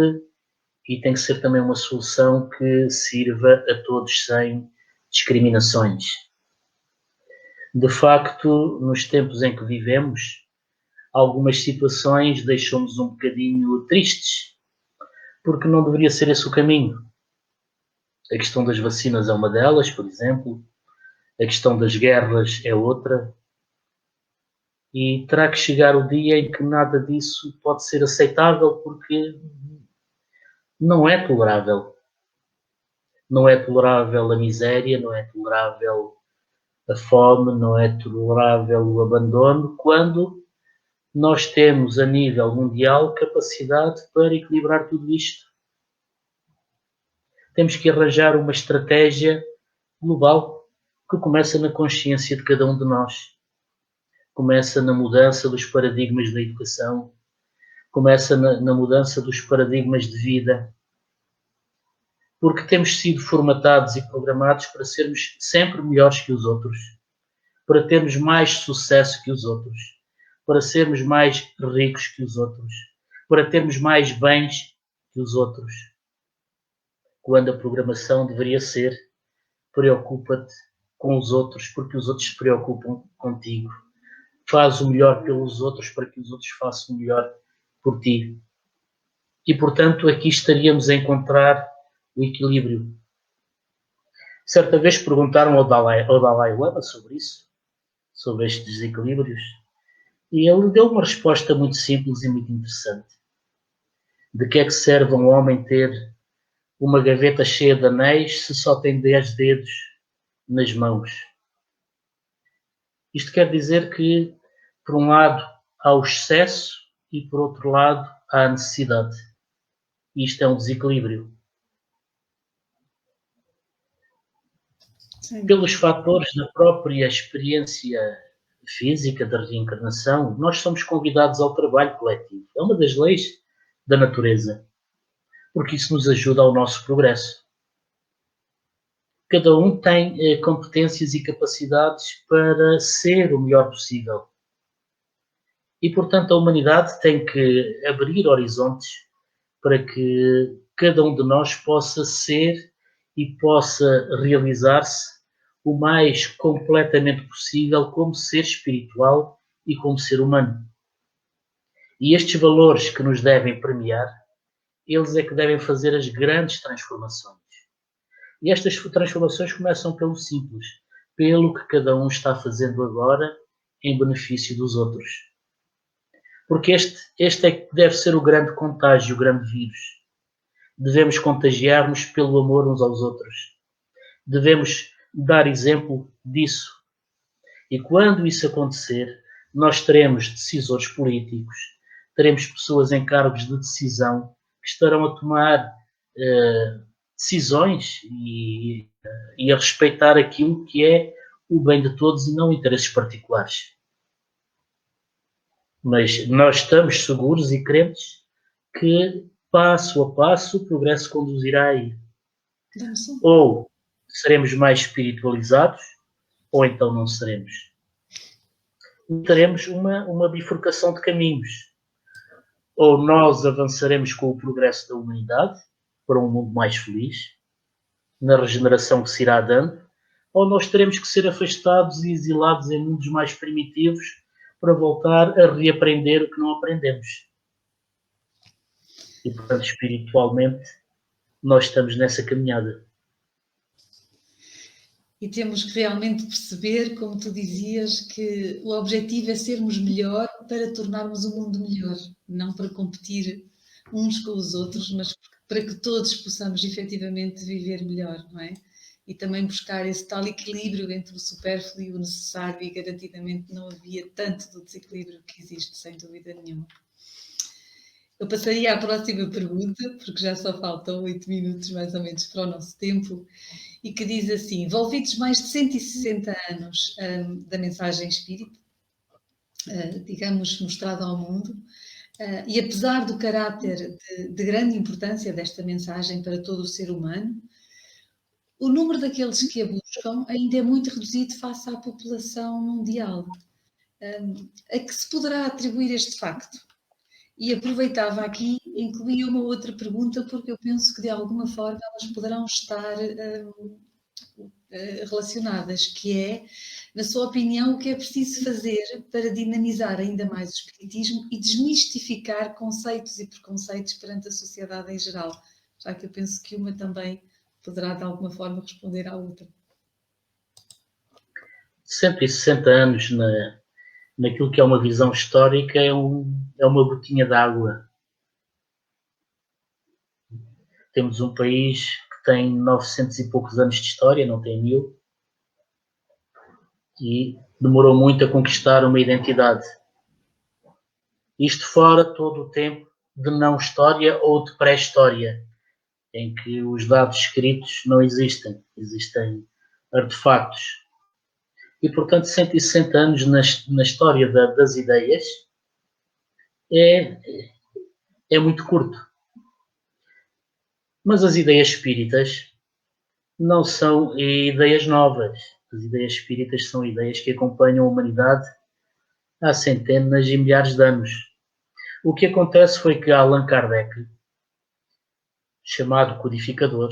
B: e tem que ser também uma solução que sirva a todos sem discriminações. De facto, nos tempos em que vivemos, algumas situações deixam-nos um bocadinho tristes, porque não deveria ser esse o caminho. A questão das vacinas é uma delas, por exemplo. A questão das guerras é outra. E terá que chegar o dia em que nada disso pode ser aceitável, porque não é tolerável. Não é tolerável a miséria, não é tolerável a fome, não é tolerável o abandono, quando nós temos a nível mundial capacidade para equilibrar tudo isto. Temos que arranjar uma estratégia global que começa na consciência de cada um de nós. Começa na mudança dos paradigmas da educação, começa na mudança dos paradigmas de vida, porque temos sido formatados e programados para sermos sempre melhores que os outros, para termos mais sucesso que os outros, para sermos mais ricos que os outros, para termos mais bens que os outros, quando a programação deveria ser: preocupa-te com os outros, porque os outros se preocupam contigo. Faz o melhor pelos outros para que os outros façam o melhor por ti. E, portanto, aqui estaríamos a encontrar o equilíbrio. Certa vez perguntaram ao Dalai Lama sobre isso, sobre estes desequilíbrios, e ele deu uma resposta muito simples e muito interessante. De que é que serve um homem ter uma gaveta cheia de anéis se só tem 10 dedos nas mãos? Isto quer dizer que, por um lado, há o excesso e, por outro lado, há a necessidade. Isto é um desequilíbrio. Sim. Pelos fatores da própria experiência física da reencarnação, nós somos convidados ao trabalho coletivo. É uma das leis da natureza, porque isso nos ajuda ao nosso progresso. Cada um tem competências e capacidades para ser o melhor possível. E, portanto, a humanidade tem que abrir horizontes para que cada um de nós possa ser e possa realizar-se o mais completamente possível como ser espiritual e como ser humano. E estes valores que nos devem premiar, eles é que devem fazer as grandes transformações. E estas transformações começam pelo simples, pelo que cada um está fazendo agora em benefício dos outros. Porque este é que deve ser o grande contágio, o grande vírus. Devemos contagiar-nos pelo amor uns aos outros. Devemos dar exemplo disso. E quando isso acontecer, nós teremos decisores políticos, teremos pessoas em cargos de decisão que estarão a tomar decisões e a respeitar aquilo que é o bem de todos e não interesses particulares. Mas nós estamos seguros e crentes que, passo a passo, o progresso conduzirá aí. Ou seremos mais espiritualizados, ou então não seremos. E teremos uma bifurcação de caminhos. Ou nós avançaremos com o progresso da humanidade para um mundo mais feliz, na regeneração que se irá dando, ou nós teremos que ser afastados e exilados em mundos mais primitivos para voltar a reaprender o que não aprendemos. E, portanto, espiritualmente, nós estamos nessa caminhada.
A: E temos que realmente perceber, como tu dizias, que o objetivo é sermos melhor para tornarmos o mundo melhor, não para competir uns com os outros, mas para que todos possamos efetivamente viver melhor, não é? E também buscar esse tal equilíbrio entre o supérfluo e o necessário, e garantidamente não havia tanto do desequilíbrio que existe, sem dúvida nenhuma. Eu passaria à próxima pergunta, porque já só faltam 8 minutos mais ou menos para o nosso tempo, e que diz assim: envolvidos mais de 160 anos da mensagem espírita, digamos, mostrada ao mundo, e apesar do caráter de grande importância desta mensagem para todo o ser humano, o número daqueles que a buscam ainda é muito reduzido face à população mundial. A que se poderá atribuir este facto? E aproveitava aqui, incluía uma outra pergunta, porque eu penso que de alguma forma elas poderão estar relacionadas, que é, na sua opinião, o que é preciso fazer para dinamizar ainda mais o espiritismo e desmistificar conceitos e preconceitos perante a sociedade em geral, já que eu penso que uma também poderá de alguma forma responder à outra.
B: 160 anos naquilo que é uma visão histórica é uma gotinha de água. Temos um país que tem 900 e poucos anos de história, não tem 1000, e demorou muito a conquistar uma identidade. Isto fora todo o tempo de não história ou de pré-história, em que os dados escritos não existem, existem artefactos. E, portanto, 160 anos na história das ideias é muito curto. Mas as ideias espíritas não são ideias novas. As ideias espíritas são ideias que acompanham a humanidade há centenas e milhares de anos. O que acontece foi que Allan Kardec, chamado codificador,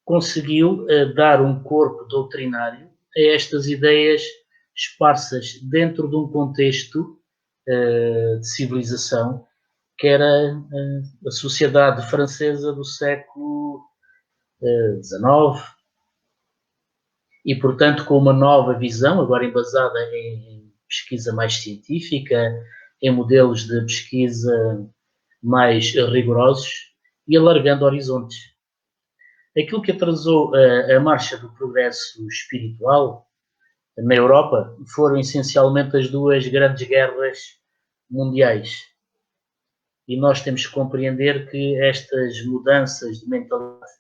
B: conseguiu dar um corpo doutrinário a estas ideias esparsas dentro de um contexto de civilização que era a sociedade francesa do século XIX, e, portanto, com uma nova visão, agora embasada em pesquisa mais científica, em modelos de pesquisa mais rigorosos e alargando horizontes. Aquilo que atrasou a marcha do progresso espiritual na Europa foram essencialmente as duas grandes guerras mundiais. E nós temos que compreender que estas mudanças de mentalidade,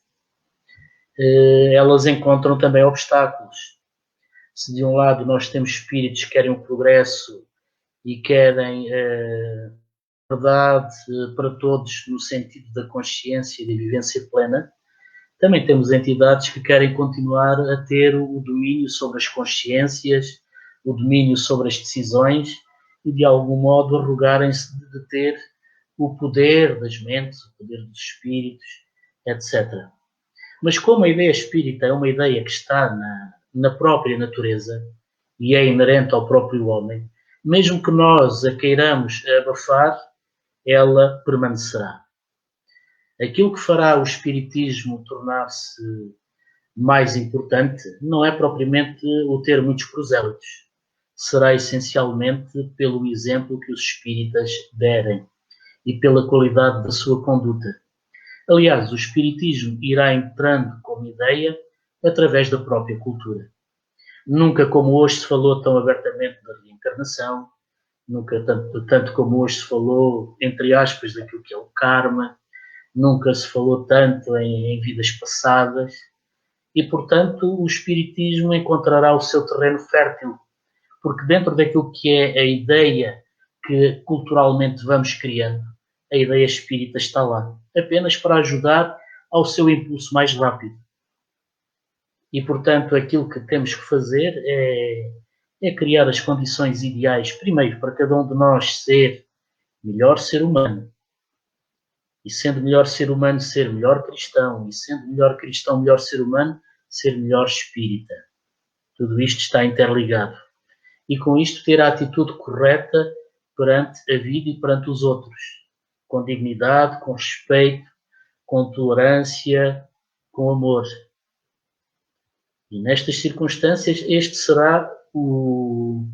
B: elas encontram também obstáculos. Se de um lado nós temos espíritos que querem o progresso e querem verdade para todos no sentido da consciência e da vivência plena, também temos entidades que querem continuar a ter o domínio sobre as consciências, o domínio sobre as decisões e, de algum modo, arrogarem-se de ter o poder das mentes, o poder dos espíritos, etc. Mas como a ideia espírita é uma ideia que está na própria natureza e é inerente ao próprio homem, mesmo que nós a queiramos abafar, ela permanecerá. Aquilo que fará o espiritismo tornar-se mais importante não é propriamente o ter muitos prosélitos. Será essencialmente pelo exemplo que os espíritas derem e pela qualidade da sua conduta. Aliás, o espiritismo irá entrando como ideia através da própria cultura. Nunca como hoje se falou tão abertamente da reencarnação, nunca tanto como hoje se falou, entre aspas, daquilo que é o karma, nunca se falou tanto em vidas passadas, e, portanto, o espiritismo encontrará o seu terreno fértil, porque dentro daquilo que é a ideia que culturalmente vamos criando, a ideia espírita está lá, apenas para ajudar ao seu impulso mais rápido. E, portanto, aquilo que temos que fazer é criar as condições ideais, primeiro, para cada um de nós ser melhor ser humano. E sendo melhor ser humano, ser melhor cristão. E sendo melhor cristão, melhor ser humano, ser melhor espírita. Tudo isto está interligado. E com isto ter a atitude correta perante a vida e perante os outros. Com dignidade, com respeito, com tolerância, com amor. E nestas circunstâncias, este será o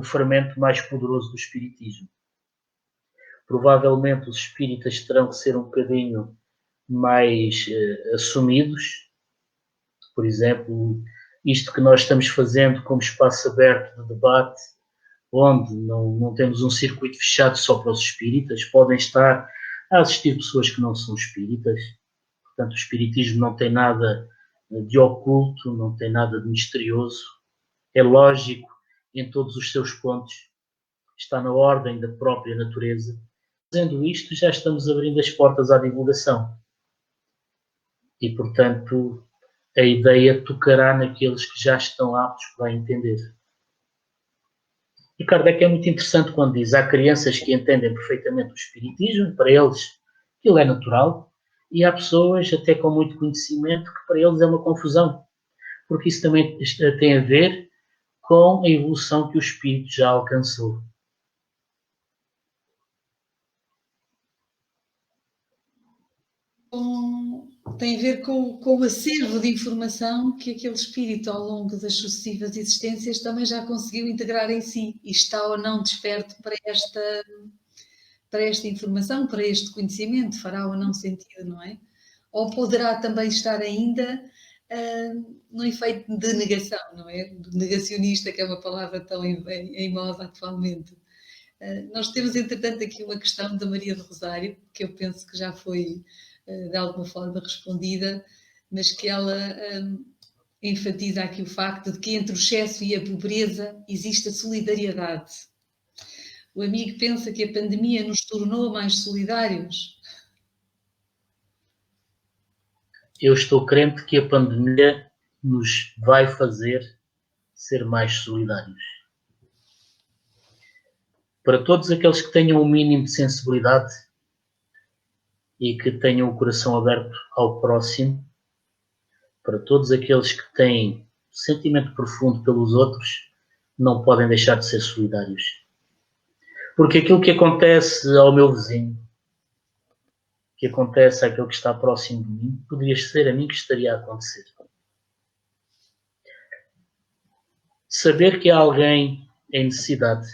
B: fermento mais poderoso do espiritismo. Provavelmente os espíritas terão que ser um bocadinho mais assumidos. Por exemplo, isto que nós estamos fazendo como espaço aberto de debate, onde não temos um circuito fechado só para os espíritas, podem estar a assistir pessoas que não são espíritas. Portanto, o espiritismo não tem nada de oculto, não tem nada de misterioso. É lógico em todos os seus pontos. Está na ordem da própria natureza. Fazendo isto, já estamos abrindo as portas à divulgação. E, portanto, a ideia tocará naqueles que já estão aptos para entender. E Kardec é muito interessante quando diz: há crianças que entendem perfeitamente o espiritismo, para eles aquilo é natural, e há pessoas, até com muito conhecimento, que para eles é uma confusão, porque isso também tem a ver com a evolução que o espírito já alcançou.
A: Tem a ver com o acervo de informação que aquele espírito, ao longo das sucessivas existências, também já conseguiu integrar em si e está ou não desperto para esta informação, para este conhecimento, fará ou não sentido, não é? Ou poderá também estar ainda no efeito de negação, não é? Negacionista, que é uma palavra tão em moda atualmente. Nós temos, entretanto, aqui uma questão da Maria do Rosário, que eu penso que já foi, de alguma forma, respondida, mas que ela enfatiza aqui o facto de que entre o excesso e a pobreza existe a solidariedade. O amigo pensa que a pandemia nos tornou mais solidários?
B: Eu estou crente que a pandemia nos vai fazer ser mais solidários. Para todos aqueles que tenham um mínimo de sensibilidade e que tenham o coração aberto ao próximo, para todos aqueles que têm sentimento profundo pelos outros, não podem deixar de ser solidários. Porque aquilo que acontece ao meu vizinho, que acontece àquele que está próximo de mim, poderia ser a mim que estaria a acontecer. Saber que há alguém em necessidade,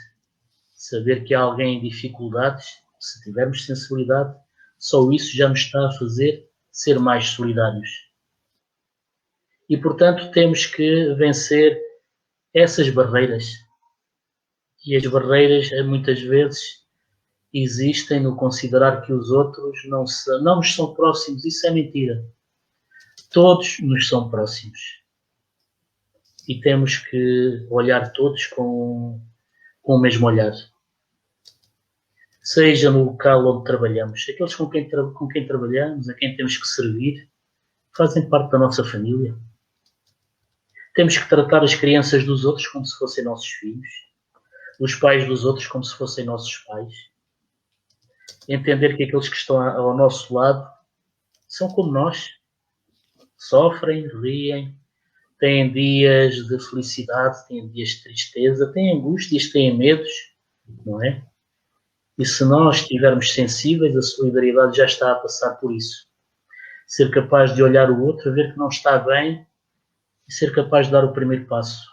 B: saber que há alguém em dificuldades, se tivermos sensibilidade, só isso já nos está a fazer ser mais solidários. E, portanto, temos que vencer essas barreiras. E as barreiras, muitas vezes, existem no considerar que os outros não nos são próximos. Isso é mentira. Todos nos são próximos. E temos que olhar todos com o mesmo olhar. Seja no local onde trabalhamos, aqueles com quem trabalhamos, a quem temos que servir, fazem parte da nossa família. Temos que tratar as crianças dos outros como se fossem nossos filhos, os pais dos outros como se fossem nossos pais. Entender que aqueles que estão ao nosso lado são como nós. Sofrem, riem, têm dias de felicidade, têm dias de tristeza, têm angústias, têm medos, não é? E se nós estivermos sensíveis, a solidariedade já está a passar por isso. Ser capaz de olhar o outro, ver que não está bem e ser capaz de dar o primeiro passo.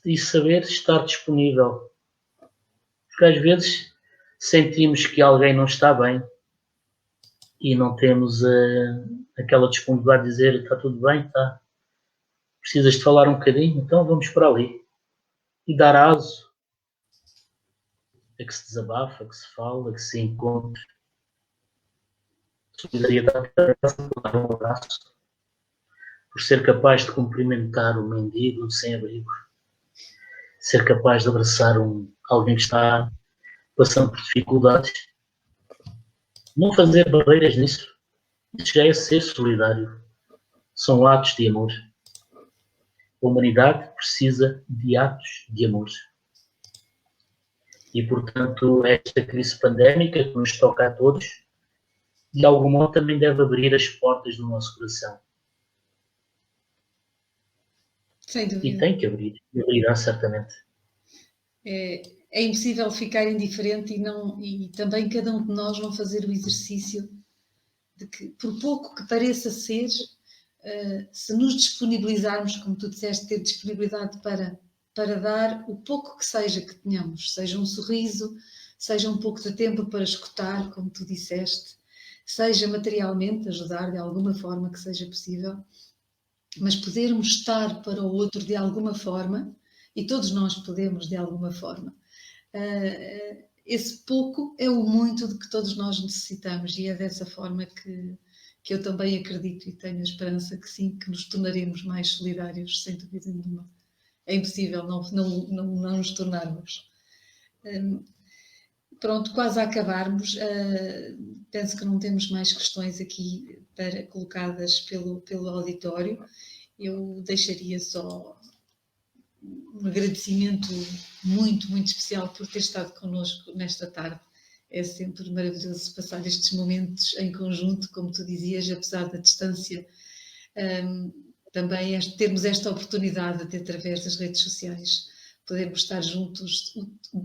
B: E saber estar disponível. Porque às vezes sentimos que alguém não está bem e não temos aquela disponibilidade de dizer está tudo bem, está. Precisas de falar um bocadinho? Então vamos para ali. E dar aso a que se desabafa, a que se fala, a que se encontra. Solidariedade por dar um abraço, por ser capaz de cumprimentar o mendigo sem abrigo, ser capaz de abraçar alguém que está passando por dificuldades. Não fazer barreiras nisso. Isso já é ser solidário. São atos de amor. A humanidade precisa de atos de amor. E, portanto, esta crise pandémica que nos toca a todos, de algum modo também deve abrir as portas do nosso coração.
A: Sem dúvida.
B: E tem que abrir. E abrirá certamente.
A: É impossível ficar indiferente e também cada um de nós vão fazer o exercício de que, por pouco que pareça ser, se nos disponibilizarmos, como tu disseste, ter disponibilidade para dar o pouco que seja que tenhamos, seja um sorriso, seja um pouco de tempo para escutar, como tu disseste, seja materialmente ajudar de alguma forma que seja possível, mas podermos estar para o outro de alguma forma, e todos nós podemos de alguma forma, esse pouco é o muito de que todos nós necessitamos, e é dessa forma que eu também acredito e tenho a esperança que sim, que nos tornaremos mais solidários, sem dúvida nenhuma. É impossível não nos tornarmos. Pronto, quase a acabarmos. Penso que não temos mais questões aqui colocadas pelo auditório. Eu deixaria só um agradecimento muito, muito especial por ter estado connosco nesta tarde. É sempre maravilhoso passar estes momentos em conjunto, como tu dizias, apesar da distância. Também termos esta oportunidade de, através das redes sociais, podermos estar juntos,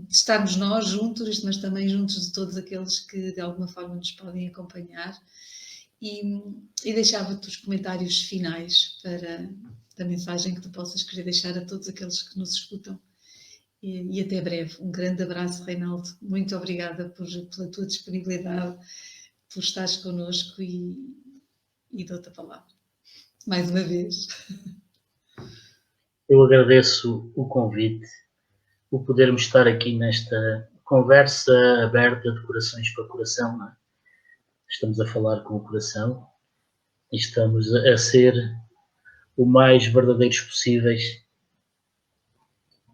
A: estarmos nós juntos, mas também juntos de todos aqueles que de alguma forma nos podem acompanhar. E deixava-te os comentários finais da mensagem que tu possas querer deixar a todos aqueles que nos escutam. E até breve. Um grande abraço, Reinaldo. Muito obrigada pela tua disponibilidade, por estares connosco e dou-te a palavra. Mais uma vez.
B: Eu agradeço o convite, o podermos estar aqui nesta conversa aberta de corações para coração, não é? Estamos a falar com o coração e estamos a ser o mais verdadeiros possíveis,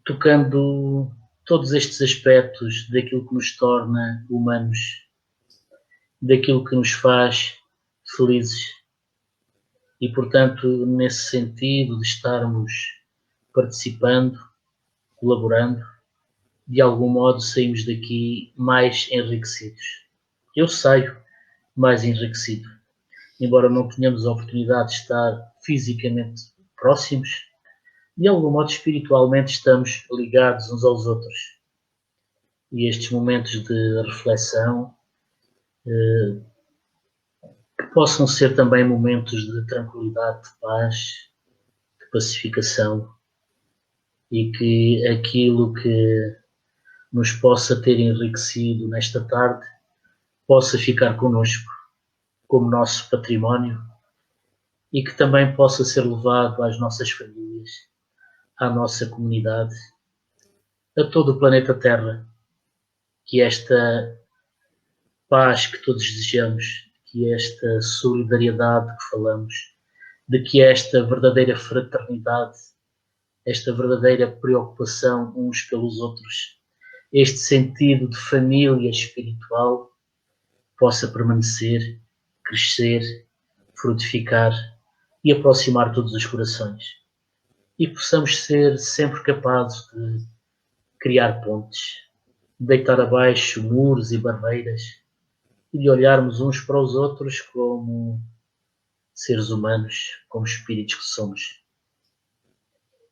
B: tocando todos estes aspectos daquilo que nos torna humanos, daquilo que nos faz felizes. E, portanto, nesse sentido de estarmos participando, colaborando, de algum modo saímos daqui mais enriquecidos. Eu saio mais enriquecido. Embora não tenhamos a oportunidade de estar fisicamente próximos, de algum modo espiritualmente estamos ligados uns aos outros. E estes momentos de reflexão que possam ser também momentos de tranquilidade, de paz, de pacificação, e que aquilo que nos possa ter enriquecido nesta tarde possa ficar connosco como nosso património e que também possa ser levado às nossas famílias, à nossa comunidade, a todo o planeta Terra, que esta paz que todos desejamos, que esta solidariedade que falamos, de que esta verdadeira fraternidade, esta verdadeira preocupação uns pelos outros, este sentido de família espiritual possa permanecer, crescer, frutificar e aproximar todos os corações. E possamos ser sempre capazes de criar pontes, de deitar abaixo muros e barreiras e de olharmos uns para os outros como seres humanos, como espíritos que somos.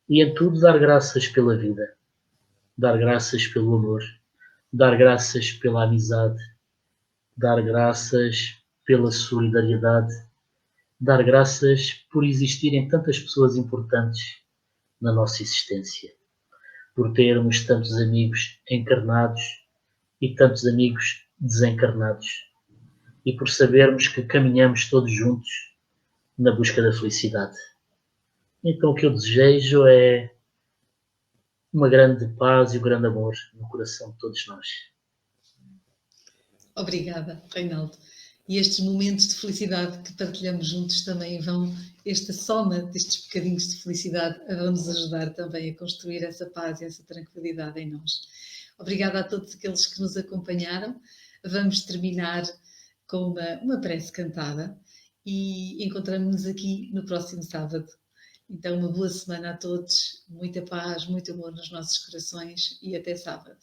B: E em tudo dar graças pela vida, dar graças pelo amor, dar graças pela amizade, dar graças pela solidariedade, dar graças por existirem tantas pessoas importantes na nossa existência, por termos tantos amigos encarnados e tantos amigos desencarnados, e por sabermos que caminhamos todos juntos na busca da felicidade. Então o que eu desejo é uma grande paz e um grande amor no coração de todos nós.
A: Obrigada, Reinaldo. E estes momentos de felicidade que partilhamos juntos também vão, esta soma destes bocadinhos de felicidade vão nos ajudar também a construir essa paz e essa tranquilidade em nós. Obrigada a todos aqueles que nos acompanharam. Vamos terminar com uma prece cantada e encontramos-nos aqui no próximo sábado. Então, uma boa semana a todos, muita paz, muito amor nos nossos corações e até sábado.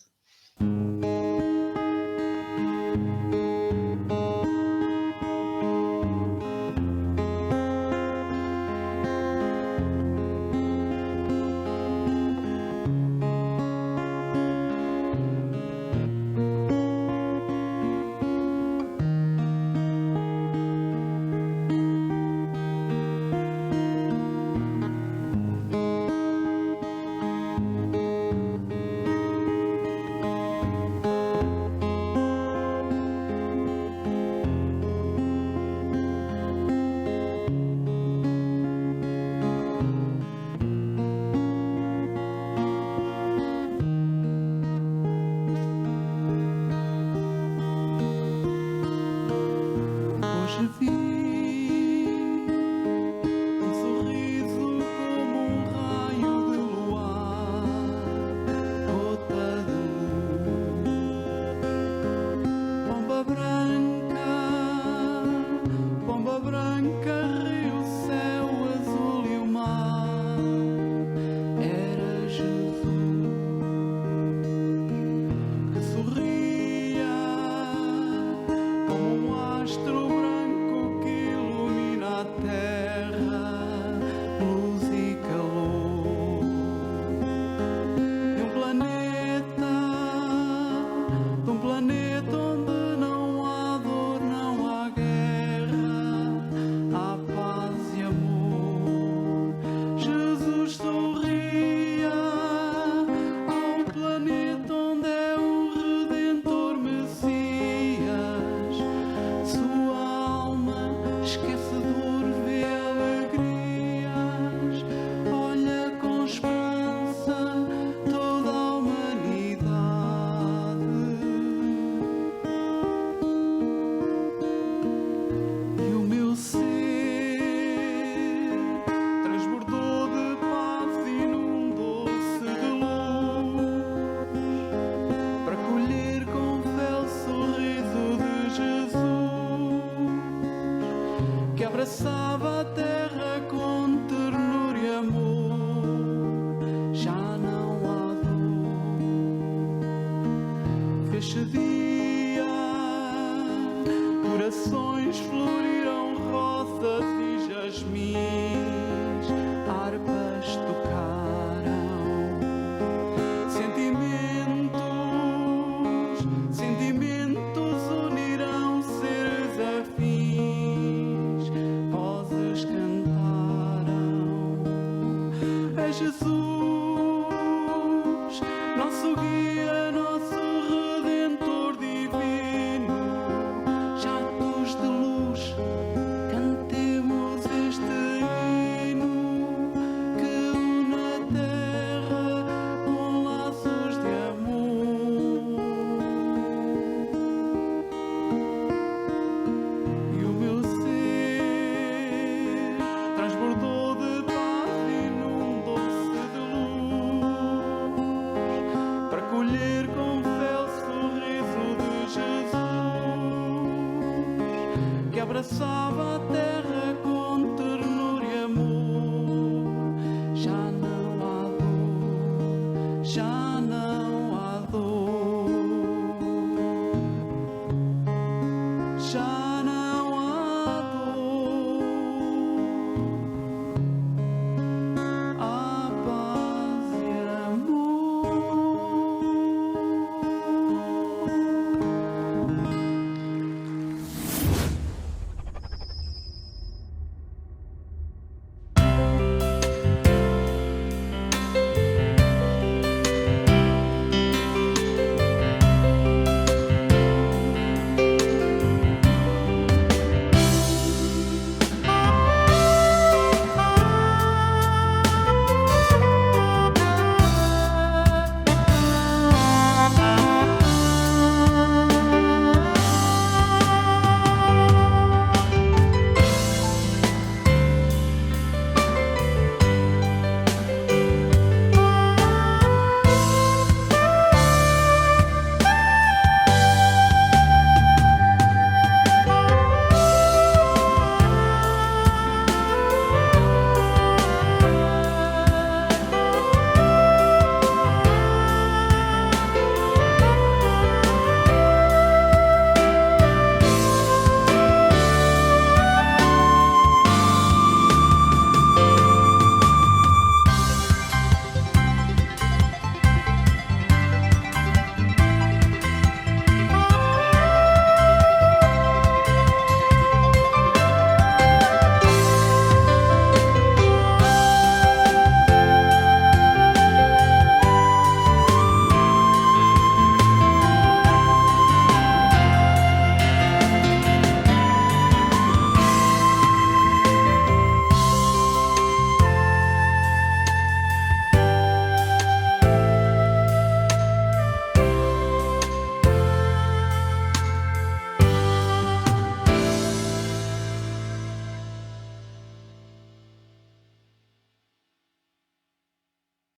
C: Abraçava a terra com ternura e amor, já não há dor. Fez-se dia, corações floriram, rosas e jasmins, harpas tocaram, sentimentos unirão seres afins. É Jesus, nosso guia, nosso Redentor divino, jatos de luz, cantemos este hino que une a terra com laços de amor. E o meu ser transbordou de paz e num doce de luz, para colher com fé o sorriso de Jesus, que abraçava a